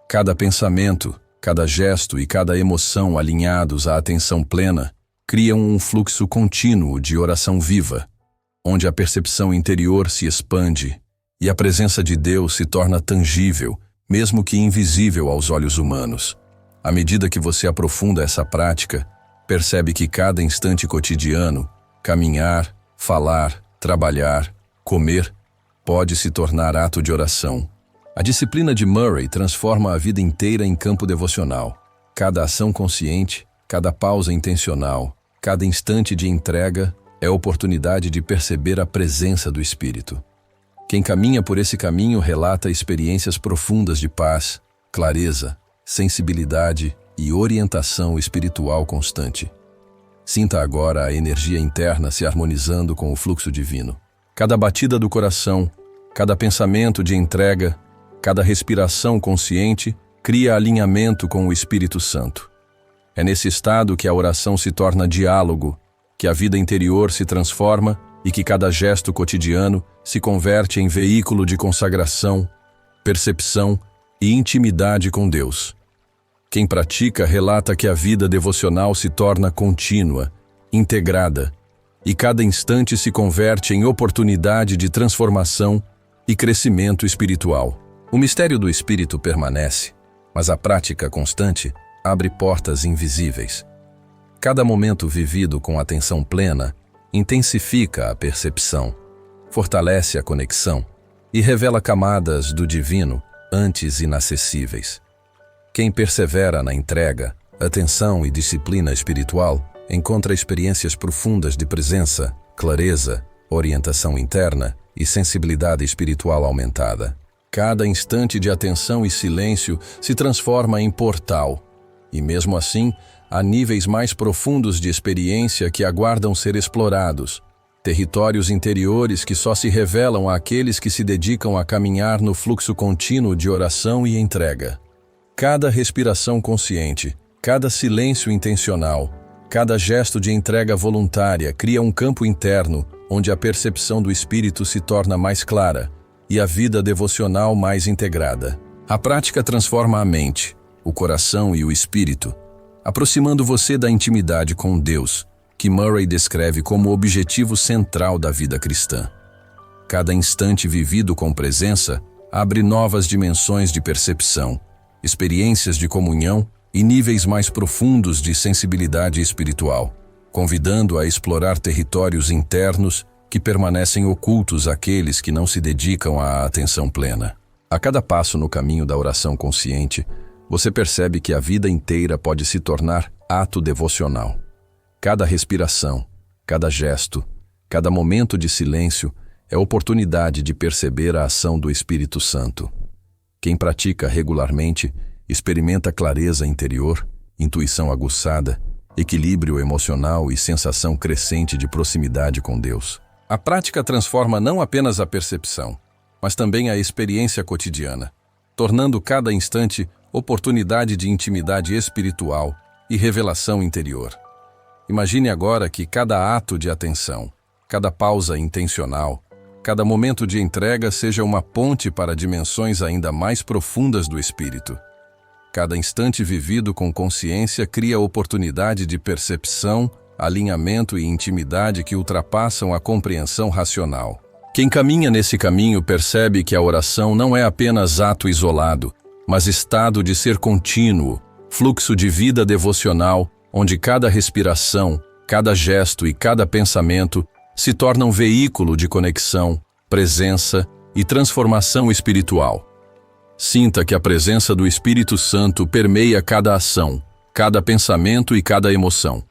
Cada pensamento, cada gesto e cada emoção alinhados à atenção plena criam um fluxo contínuo de oração viva, onde a percepção interior se expande e a presença de Deus se torna tangível, mesmo que invisível aos olhos humanos. À medida que você aprofunda essa prática, percebe que cada instante cotidiano, caminhar, falar, trabalhar, comer, pode se tornar ato de oração. A disciplina de Murray transforma a vida inteira em campo devocional. Cada ação consciente, cada pausa intencional, cada instante de entrega é oportunidade de perceber a presença do Espírito. Quem caminha por esse caminho relata experiências profundas de paz, clareza, sensibilidade e orientação espiritual constante. Sinta agora a energia interna se harmonizando com o fluxo divino. Cada batida do coração, cada pensamento de entrega, cada respiração consciente cria alinhamento com o Espírito Santo. É nesse estado que a oração se torna diálogo, que a vida interior se transforma e que cada gesto cotidiano se converte em veículo de consagração, percepção e intimidade com Deus. Quem pratica relata que a vida devocional se torna contínua, integrada, e cada instante se converte em oportunidade de transformação e crescimento espiritual. O mistério do Espírito permanece, mas a prática constante abre portas invisíveis. Cada momento vivido com atenção plena intensifica a percepção, fortalece a conexão e revela camadas do divino antes inacessíveis. Quem persevera na entrega, atenção e disciplina espiritual encontra experiências profundas de presença, clareza, orientação interna e sensibilidade espiritual aumentada. Cada instante de atenção e silêncio se transforma em portal, e mesmo assim, há níveis mais profundos de experiência que aguardam ser explorados, territórios interiores que só se revelam àqueles que se dedicam a caminhar no fluxo contínuo de oração e entrega. Cada respiração consciente, cada silêncio intencional, cada gesto de entrega voluntária cria um campo interno onde a percepção do Espírito se torna mais clara e a vida devocional mais integrada. A prática transforma a mente, o coração e o espírito, aproximando você da intimidade com Deus, que Murray descreve como o objetivo central da vida cristã. Cada instante vivido com presença abre novas dimensões de percepção, experiências de comunhão e níveis mais profundos de sensibilidade espiritual, convidando a explorar territórios internos que permanecem ocultos àqueles que não se dedicam à atenção plena. A cada passo no caminho da oração consciente, você percebe que a vida inteira pode se tornar ato devocional. Cada respiração, cada gesto, cada momento de silêncio é oportunidade de perceber a ação do Espírito Santo. Quem pratica regularmente experimenta clareza interior, intuição aguçada, equilíbrio emocional e sensação crescente de proximidade com Deus. A prática transforma não apenas a percepção, mas também a experiência cotidiana, tornando cada instante oportunidade de intimidade espiritual e revelação interior. Imagine agora que cada ato de atenção, cada pausa intencional, cada momento de entrega seja uma ponte para dimensões ainda mais profundas do espírito. Cada instante vivido com consciência cria oportunidade de percepção, alinhamento e intimidade que ultrapassam a compreensão racional. Quem caminha nesse caminho percebe que a oração não é apenas ato isolado, mas estado de ser contínuo, fluxo de vida devocional, onde cada respiração, cada gesto e cada pensamento se tornam veículo de conexão, presença e transformação espiritual. Sinta que a presença do Espírito Santo permeia cada ação, cada pensamento e cada emoção.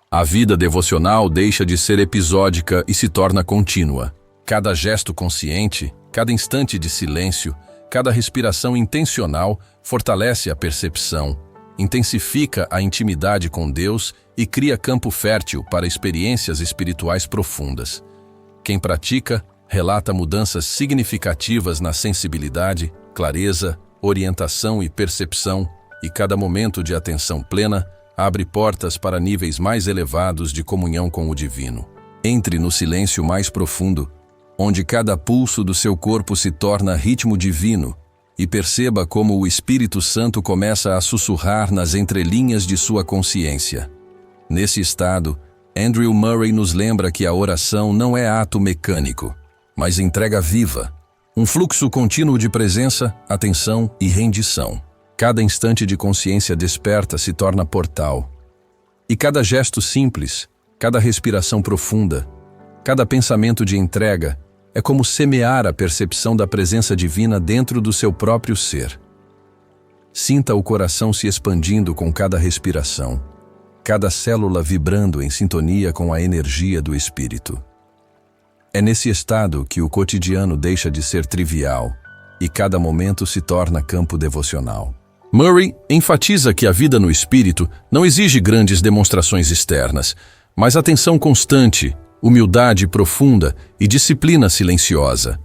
A vida devocional deixa de ser episódica e se torna contínua. Cada gesto consciente, cada instante de silêncio, cada respiração intencional fortalece a percepção, intensifica a intimidade com Deus e cria campo fértil para experiências espirituais profundas. Quem pratica, relata mudanças significativas na sensibilidade, clareza, orientação e percepção, e cada momento de atenção plena abre portas para níveis mais elevados de comunhão com o divino. Entre no silêncio mais profundo, onde cada pulso do seu corpo se torna ritmo divino, e perceba como o Espírito Santo começa a sussurrar nas entrelinhas de sua consciência. Nesse estado, Andrew Murray nos lembra que a oração não é ato mecânico, mas entrega viva, um fluxo contínuo de presença, atenção e rendição. Cada instante de consciência desperta se torna portal. E cada gesto simples, cada respiração profunda, cada pensamento de entrega é como semear a percepção da presença divina dentro do seu próprio ser. Sinta o coração se expandindo com cada respiração, cada célula vibrando em sintonia com a energia do Espírito. É nesse estado que o cotidiano deixa de ser trivial e cada momento se torna campo devocional. Murray enfatiza que a vida no Espírito não exige grandes demonstrações externas, mas atenção constante, humildade profunda e disciplina silenciosa.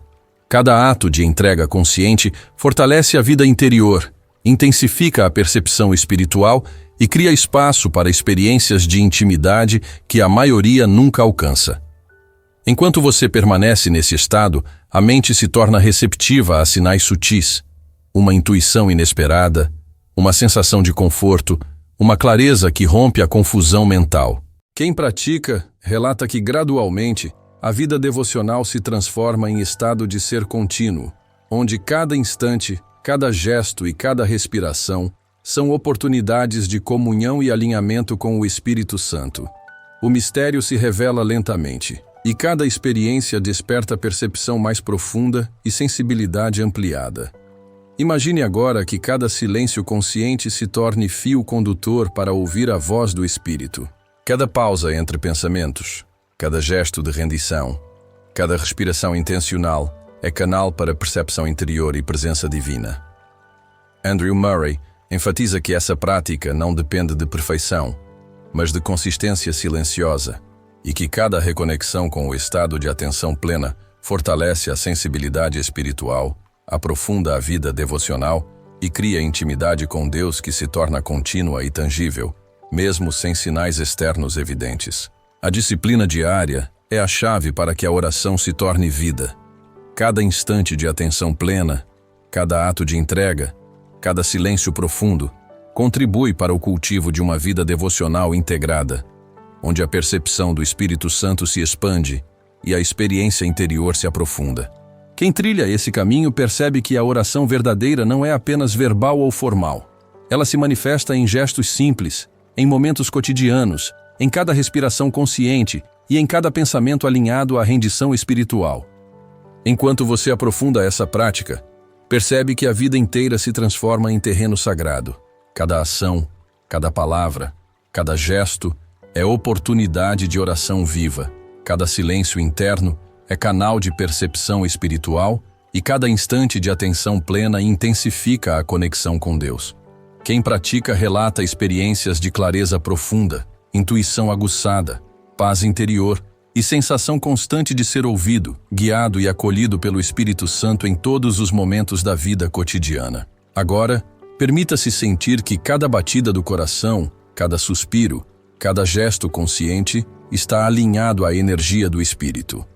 Cada ato de entrega consciente fortalece a vida interior, intensifica a percepção espiritual e cria espaço para experiências de intimidade que a maioria nunca alcança. Enquanto você permanece nesse estado, a mente se torna receptiva a sinais sutis, uma intuição inesperada, uma sensação de conforto, uma clareza que rompe a confusão mental. Quem pratica, relata que gradualmente a vida devocional se transforma em estado de ser contínuo, onde cada instante, cada gesto e cada respiração são oportunidades de comunhão e alinhamento com o Espírito Santo. O mistério se revela lentamente, e cada experiência desperta percepção mais profunda e sensibilidade ampliada. Imagine agora que cada silêncio consciente se torne fio condutor para ouvir a voz do Espírito. Cada pausa entre pensamentos, cada gesto de rendição, cada respiração intencional é canal para percepção interior e presença divina. Andrew Murray enfatiza que essa prática não depende de perfeição, mas de consistência silenciosa, e que cada reconexão com o estado de atenção plena fortalece a sensibilidade espiritual, aprofunda a vida devocional e cria intimidade com Deus que se torna contínua e tangível, mesmo sem sinais externos evidentes. A disciplina diária é a chave para que a oração se torne vida. Cada instante de atenção plena, cada ato de entrega, cada silêncio profundo, contribui para o cultivo de uma vida devocional integrada, onde a percepção do Espírito Santo se expande e a experiência interior se aprofunda. Quem trilha esse caminho percebe que a oração verdadeira não é apenas verbal ou formal. Ela se manifesta em gestos simples, em momentos cotidianos, em cada respiração consciente e em cada pensamento alinhado à rendição espiritual. Enquanto você aprofunda essa prática, percebe que a vida inteira se transforma em terreno sagrado. Cada ação, cada palavra, cada gesto é oportunidade de oração viva. Cada silêncio interno é canal de percepção espiritual e cada instante de atenção plena intensifica a conexão com Deus. Quem pratica relata experiências de clareza profunda, intuição aguçada, paz interior e sensação constante de ser ouvido, guiado e acolhido pelo Espírito Santo em todos os momentos da vida cotidiana. Agora, permita-se sentir que cada batida do coração, cada suspiro, cada gesto consciente está alinhado à energia do Espírito.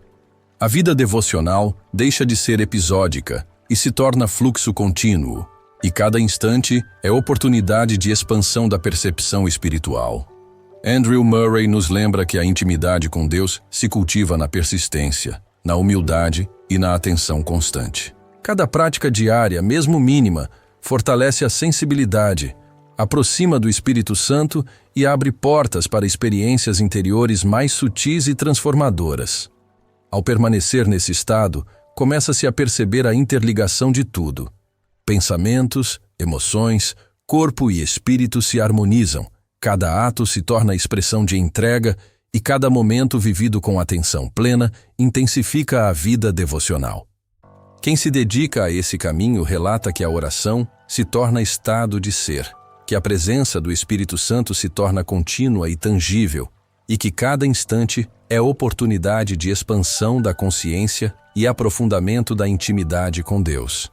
A vida devocional deixa de ser episódica e se torna fluxo contínuo, e cada instante é oportunidade de expansão da percepção espiritual. Andrew Murray nos lembra que a intimidade com Deus se cultiva na persistência, na humildade e na atenção constante. Cada prática diária, mesmo mínima, fortalece a sensibilidade, aproxima do Espírito Santo e abre portas para experiências interiores mais sutis e transformadoras. Ao permanecer nesse estado, começa-se a perceber a interligação de tudo: pensamentos, emoções, Corpo e espírito se harmonizam, cada ato se torna expressão de entrega e cada momento vivido com atenção plena intensifica a vida devocional. Quem se dedica a esse caminho relata que a oração se torna estado de ser, que a presença do Espírito Santo se torna contínua e tangível, e que cada instante é oportunidade de expansão da consciência e aprofundamento da intimidade com Deus.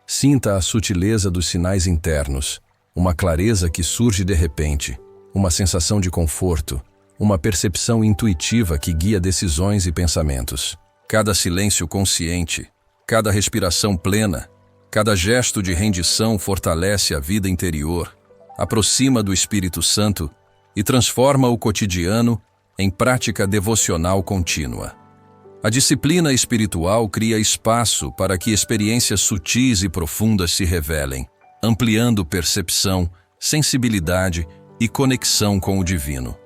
Sinta a sutileza dos sinais internos, uma clareza que surge de repente, uma sensação de conforto, uma percepção intuitiva que guia decisões e pensamentos. Cada silêncio consciente, cada respiração plena, cada gesto de rendição fortalece a vida interior, aproxima do Espírito Santo e transforma o cotidiano em prática devocional contínua. A disciplina espiritual cria espaço para que experiências sutis e profundas se revelem, ampliando percepção, sensibilidade e conexão com o divino.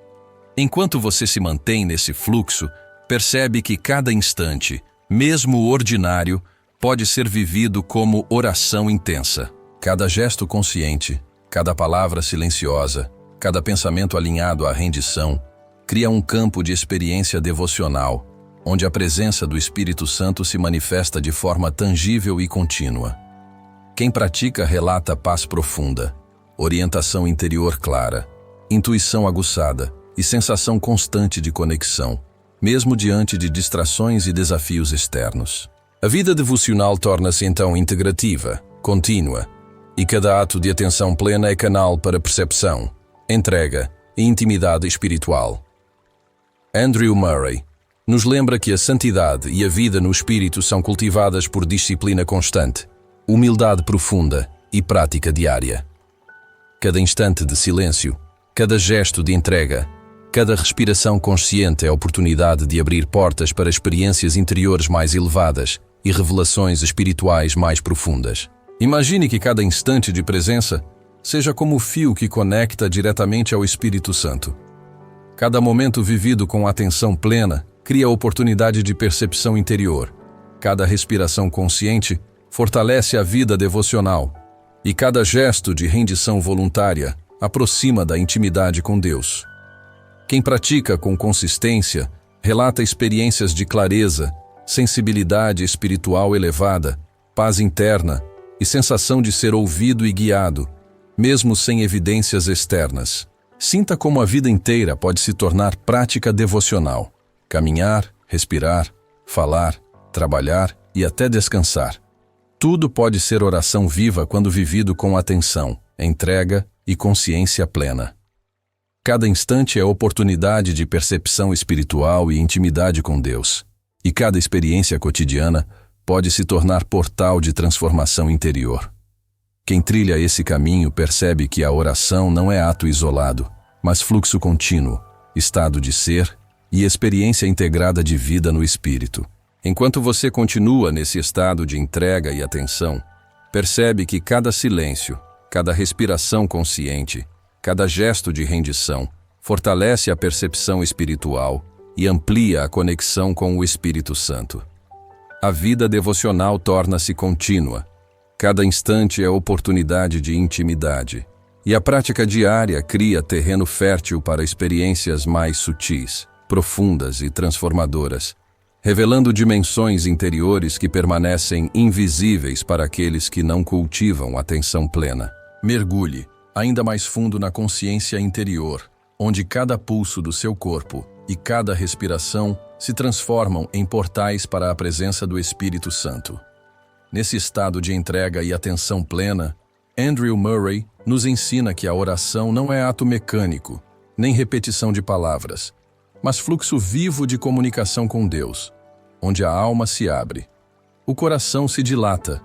Enquanto você se mantém nesse fluxo, percebe que cada instante, mesmo ordinário, pode ser vivido como oração intensa. Cada gesto consciente, cada palavra silenciosa, cada pensamento alinhado à rendição, cria um campo de experiência devocional, onde a presença do Espírito Santo se manifesta de forma tangível e contínua. Quem pratica relata paz profunda, orientação interior clara, intuição aguçada e sensação constante de conexão, mesmo diante de distrações e desafios externos. A vida devocional torna-se então integrativa, contínua, e cada ato de atenção plena é canal para percepção, entrega e intimidade espiritual. Andrew Murray nos lembra que a santidade e a vida no espírito são cultivadas por disciplina constante, humildade profunda e prática diária. Cada instante de silêncio, cada gesto de entrega, cada respiração consciente é oportunidade de abrir portas para experiências interiores mais elevadas e revelações espirituais mais profundas. Imagine que cada instante de presença seja como o fio que conecta diretamente ao Espírito Santo. Cada momento vivido com atenção plena cria oportunidade de percepção interior. Cada respiração consciente fortalece a vida devocional. E cada gesto de rendição voluntária aproxima da intimidade com Deus. Quem pratica com consistência relata experiências de clareza, sensibilidade espiritual elevada, paz interna e sensação de ser ouvido e guiado, mesmo sem evidências externas. Sinta como a vida inteira pode se tornar prática devocional. Caminhar, respirar, falar, trabalhar e até descansar. Tudo pode ser oração viva quando vivido com atenção, entrega e consciência plena. Cada instante é oportunidade de percepção espiritual e intimidade com Deus. E cada experiência cotidiana pode se tornar portal de transformação interior. Quem trilha esse caminho percebe que a oração não é ato isolado, mas fluxo contínuo, estado de ser e experiência integrada de vida no espírito. Enquanto você continua nesse estado de entrega e atenção, percebe que cada silêncio, cada respiração consciente, cada gesto de rendição fortalece a percepção espiritual e amplia a conexão com o Espírito Santo. A vida devocional torna-se contínua. Cada instante é oportunidade de intimidade, e a prática diária cria terreno fértil para experiências mais sutis, profundas e transformadoras, revelando dimensões interiores que permanecem invisíveis para aqueles que não cultivam atenção plena. Mergulhe ainda mais fundo na consciência interior, onde cada pulso do seu corpo e cada respiração se transformam em portais para a presença do Espírito Santo. Nesse estado de entrega e atenção plena, Andrew Murray nos ensina que a oração não é ato mecânico, nem repetição de palavras, mas fluxo vivo de comunicação com Deus, onde a alma se abre, o coração se dilata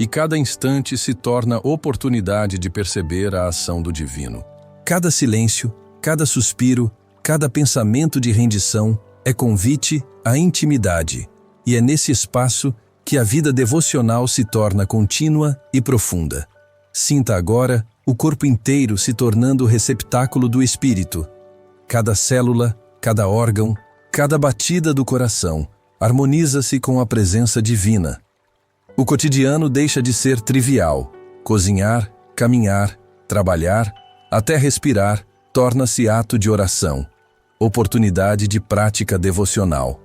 e cada instante se torna oportunidade de perceber a ação do divino. Cada silêncio, cada suspiro, cada pensamento de rendição é convite à intimidade, e é nesse espaço que a vida devocional se torna contínua e profunda. Sinta agora o corpo inteiro se tornando o receptáculo do Espírito. Cada célula, cada órgão, cada batida do coração harmoniza-se com a presença divina. O cotidiano deixa de ser trivial. Cozinhar, caminhar, trabalhar, até respirar, torna-se ato de oração, oportunidade de prática devocional.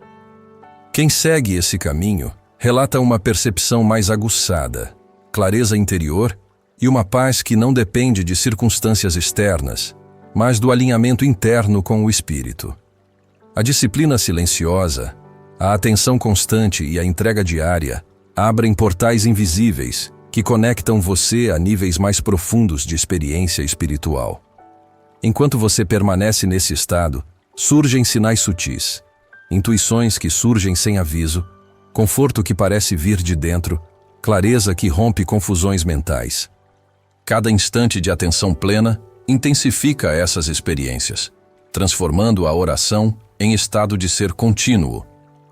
Quem segue esse caminho relata uma percepção mais aguçada, clareza interior e uma paz que não depende de circunstâncias externas, mas do alinhamento interno com o espírito. A disciplina silenciosa, a atenção constante e a entrega diária abrem portais invisíveis que conectam você a níveis mais profundos de experiência espiritual. Enquanto você permanece nesse estado, surgem sinais sutis, intuições que surgem sem aviso, conforto que parece vir de dentro, clareza que rompe confusões mentais. Cada instante de atenção plena intensifica essas experiências, transformando a oração em estado de ser contínuo,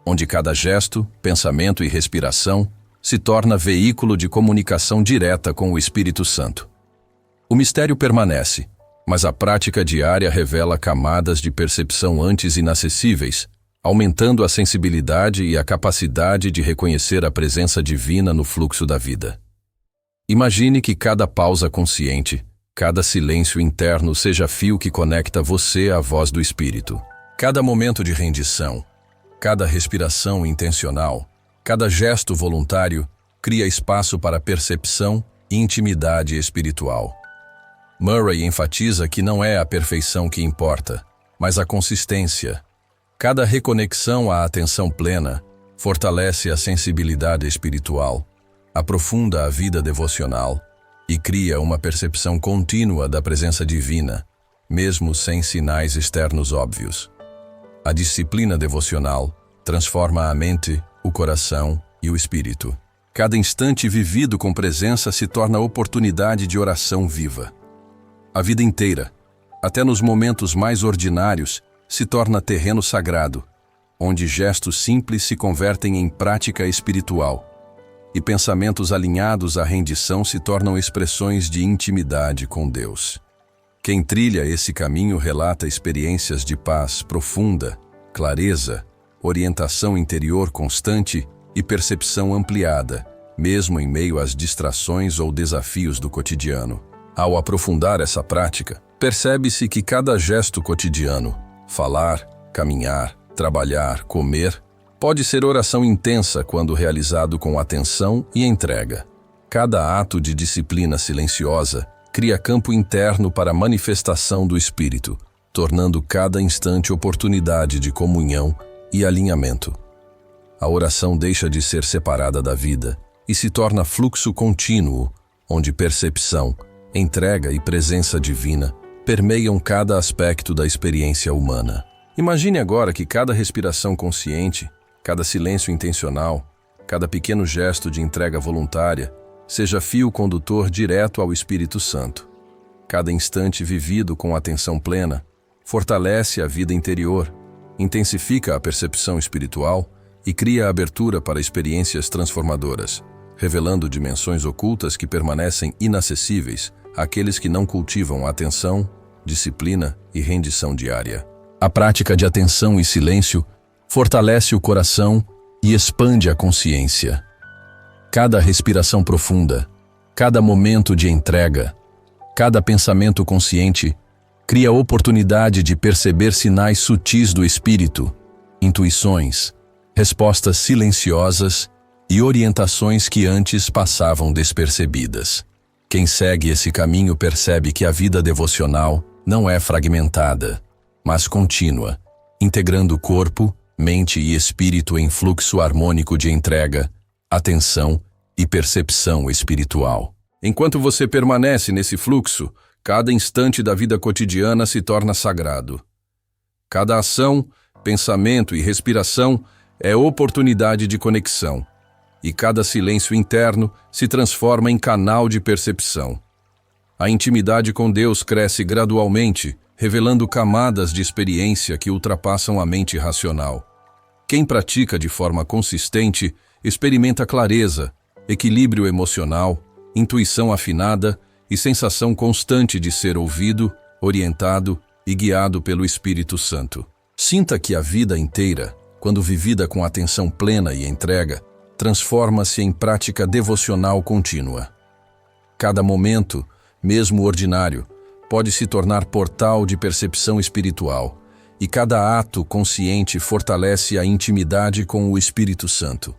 onde cada gesto, pensamento e respiração se torna veículo de comunicação direta com o Espírito Santo. O mistério permanece, mas a prática diária revela camadas de percepção antes inacessíveis, aumentando a sensibilidade e a capacidade de reconhecer a presença divina no fluxo da vida. Imagine que cada pausa consciente, cada silêncio interno seja fio que conecta você à voz do Espírito. Cada momento de rendição, cada respiração intencional, cada gesto voluntário cria espaço para percepção e intimidade espiritual. Murray enfatiza que não é a perfeição que importa, mas a consistência. Cada reconexão à atenção plena fortalece a sensibilidade espiritual, aprofunda a vida devocional e cria uma percepção contínua da presença divina, mesmo sem sinais externos óbvios. A disciplina devocional transforma a mente, o coração e o espírito. Cada instante vivido com presença se torna oportunidade de oração viva. A vida inteira, até nos momentos mais ordinários, se torna terreno sagrado, onde gestos simples se convertem em prática espiritual, e pensamentos alinhados à rendição se tornam expressões de intimidade com Deus. Quem trilha esse caminho relata experiências de paz profunda, clareza, orientação interior constante e percepção ampliada, mesmo em meio às distrações ou desafios do cotidiano. Ao aprofundar essa prática, percebe-se que cada gesto cotidiano, falar, caminhar, trabalhar, comer, pode ser oração intensa quando realizado com atenção e entrega. Cada ato de disciplina silenciosa cria campo interno para a manifestação do Espírito, tornando cada instante oportunidade de comunhão e alinhamento. A oração deixa de ser separada da vida e se torna fluxo contínuo, onde percepção, entrega e presença divina permeiam cada aspecto da experiência humana. Imagine agora que cada respiração consciente, cada silêncio intencional, cada pequeno gesto de entrega voluntária seja fio condutor direto ao Espírito Santo. Cada instante vivido com atenção plena fortalece a vida interior, intensifica a percepção espiritual e cria abertura para experiências transformadoras, revelando dimensões ocultas que permanecem inacessíveis àqueles que não cultivam atenção, disciplina e rendição diária. A prática de atenção e silêncio fortalece o coração e expande a consciência. Cada respiração profunda, cada momento de entrega, cada pensamento consciente cria oportunidade de perceber sinais sutis do espírito, intuições, respostas silenciosas e orientações que antes passavam despercebidas. Quem segue esse caminho percebe que a vida devocional não é fragmentada, mas contínua, integrando corpo, mente e espírito em fluxo harmônico de entrega, atenção e percepção espiritual. Enquanto você permanece nesse fluxo, cada instante da vida cotidiana se torna sagrado. Cada ação, pensamento e respiração é oportunidade de conexão, e cada silêncio interno se transforma em canal de percepção. A intimidade com Deus cresce gradualmente, revelando camadas de experiência que ultrapassam a mente racional. Quem pratica de forma consistente experimenta clareza, equilíbrio emocional, intuição afinada e sensação constante de ser ouvido, orientado e guiado pelo Espírito Santo. Sinta que a vida inteira, quando vivida com atenção plena e entrega, transforma-se em prática devocional contínua. Cada momento, mesmo ordinário, pode se tornar portal de percepção espiritual, e cada ato consciente fortalece a intimidade com o Espírito Santo.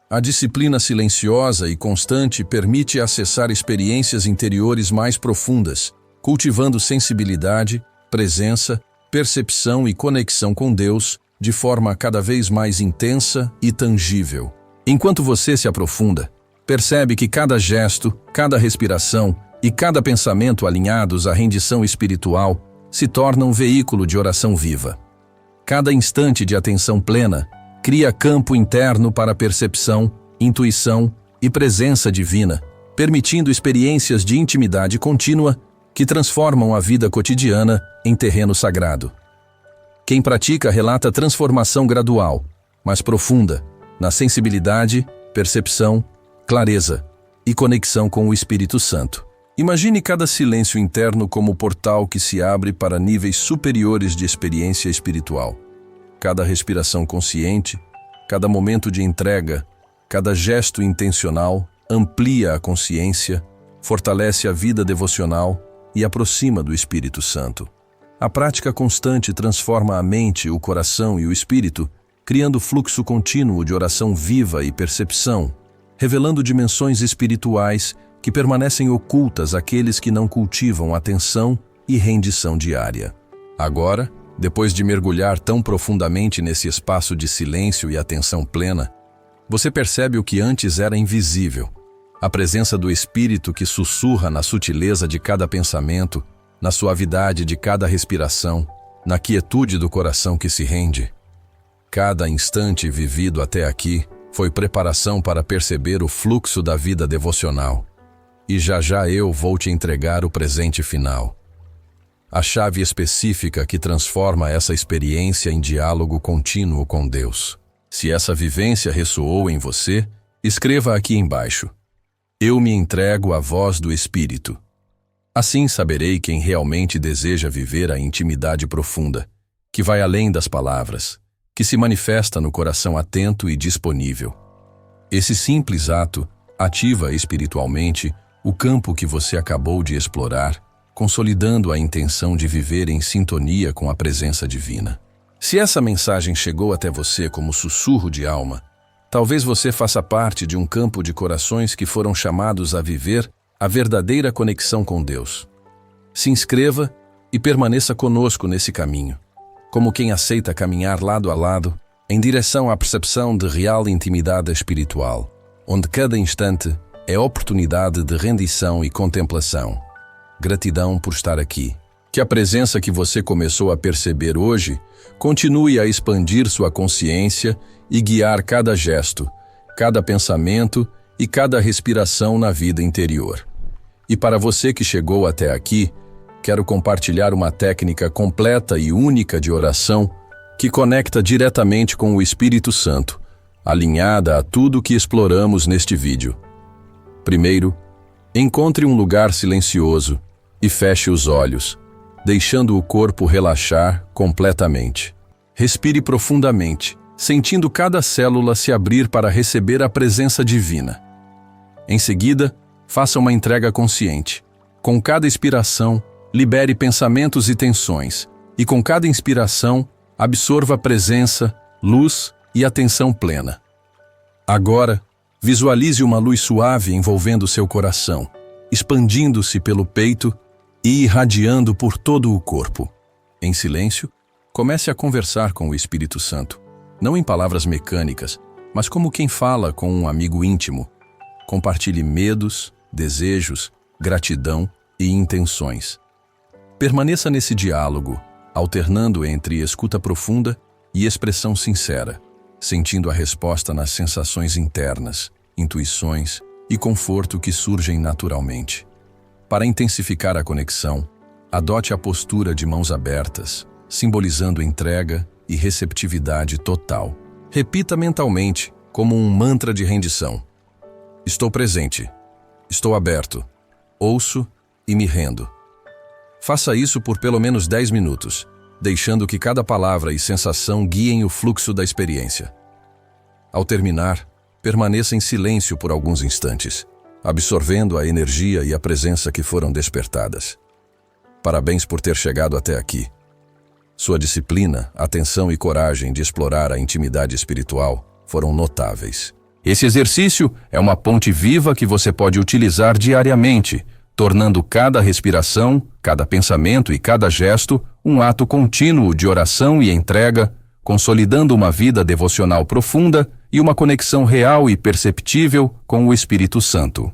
A disciplina silenciosa e constante permite acessar experiências interiores mais profundas, cultivando sensibilidade, presença, percepção e conexão com Deus de forma cada vez mais intensa e tangível. Enquanto você se aprofunda, percebe que cada gesto, cada respiração e cada pensamento alinhados à rendição espiritual se torna um veículo de oração viva. Cada instante de atenção plena cria campo interno para percepção, intuição e presença divina, permitindo experiências de intimidade contínua que transformam a vida cotidiana em terreno sagrado. Quem pratica relata transformação gradual, mas profunda, na sensibilidade, percepção, clareza e conexão com o Espírito Santo. Imagine cada silêncio interno como portal que se abre para níveis superiores de experiência espiritual. Cada respiração consciente, cada momento de entrega, cada gesto intencional amplia a consciência, fortalece a vida devocional e aproxima do Espírito Santo. A prática constante transforma a mente, o coração e o espírito, criando fluxo contínuo de oração viva e percepção, revelando dimensões espirituais que permanecem ocultas àqueles que não cultivam atenção e rendição diária. Agora, depois de mergulhar tão profundamente nesse espaço de silêncio e atenção plena, você percebe o que antes era invisível: a presença do Espírito que sussurra na sutileza de cada pensamento, na suavidade de cada respiração, na quietude do coração que se rende. Cada instante vivido até aqui foi preparação para perceber o fluxo da vida devocional. E já já eu vou te entregar o presente final. A chave específica que transforma essa experiência em diálogo contínuo com Deus. Se essa vivência ressoou em você, escreva aqui embaixo: eu me entrego à voz do Espírito. Assim saberei quem realmente deseja viver a intimidade profunda, que vai além das palavras, que se manifesta no coração atento e disponível. Esse simples ato ativa espiritualmente o campo que você acabou de explorar, consolidando a intenção de viver em sintonia com a presença divina. Se essa mensagem chegou até você como sussurro de alma, talvez você faça parte de um campo de corações que foram chamados a viver a verdadeira conexão com Deus. Se inscreva e permaneça conosco nesse caminho, como quem aceita caminhar lado a lado em direção à percepção de real intimidade espiritual, onde cada instante é oportunidade de rendição e contemplação. Gratidão por estar aqui. Que a presença que você começou a perceber hoje continue a expandir sua consciência e guiar cada gesto, cada pensamento e cada respiração na vida interior. E para você que chegou até aqui, quero compartilhar uma técnica completa e única de oração que conecta diretamente com o Espírito Santo, alinhada a tudo que exploramos neste vídeo. Primeiro, encontre um lugar silencioso e feche os olhos, deixando o corpo relaxar completamente. Respire profundamente, sentindo cada célula se abrir para receber a presença divina. Em seguida, faça uma entrega consciente. Com cada expiração, libere pensamentos e tensões, e com cada inspiração, absorva presença, luz e atenção plena. Agora, visualize uma luz suave envolvendo seu coração, expandindo-se pelo peito e irradiando por todo o corpo. Em silêncio, comece a conversar com o Espírito Santo, não em palavras mecânicas, mas como quem fala com um amigo íntimo. Compartilhe medos, desejos, gratidão e intenções. Permaneça nesse diálogo, alternando entre escuta profunda e expressão sincera, sentindo a resposta nas sensações internas, intuições e conforto que surgem naturalmente. Para intensificar a conexão, adote a postura de mãos abertas, simbolizando entrega e receptividade total. Repita mentalmente, como um mantra de rendição: estou presente, estou aberto, ouço e me rendo. Faça isso por pelo menos 10 minutos, deixando que cada palavra e sensação guiem o fluxo da experiência. Ao terminar, permaneça em silêncio por alguns instantes, absorvendo a energia e a presença que foram despertadas. Parabéns por ter chegado até aqui. Sua disciplina, atenção e coragem de explorar a intimidade espiritual foram notáveis. Esse exercício é uma ponte viva que você pode utilizar diariamente, tornando cada respiração, cada pensamento e cada gesto um ato contínuo de oração e entrega, consolidando uma vida devocional profunda e uma conexão real e perceptível com o Espírito Santo.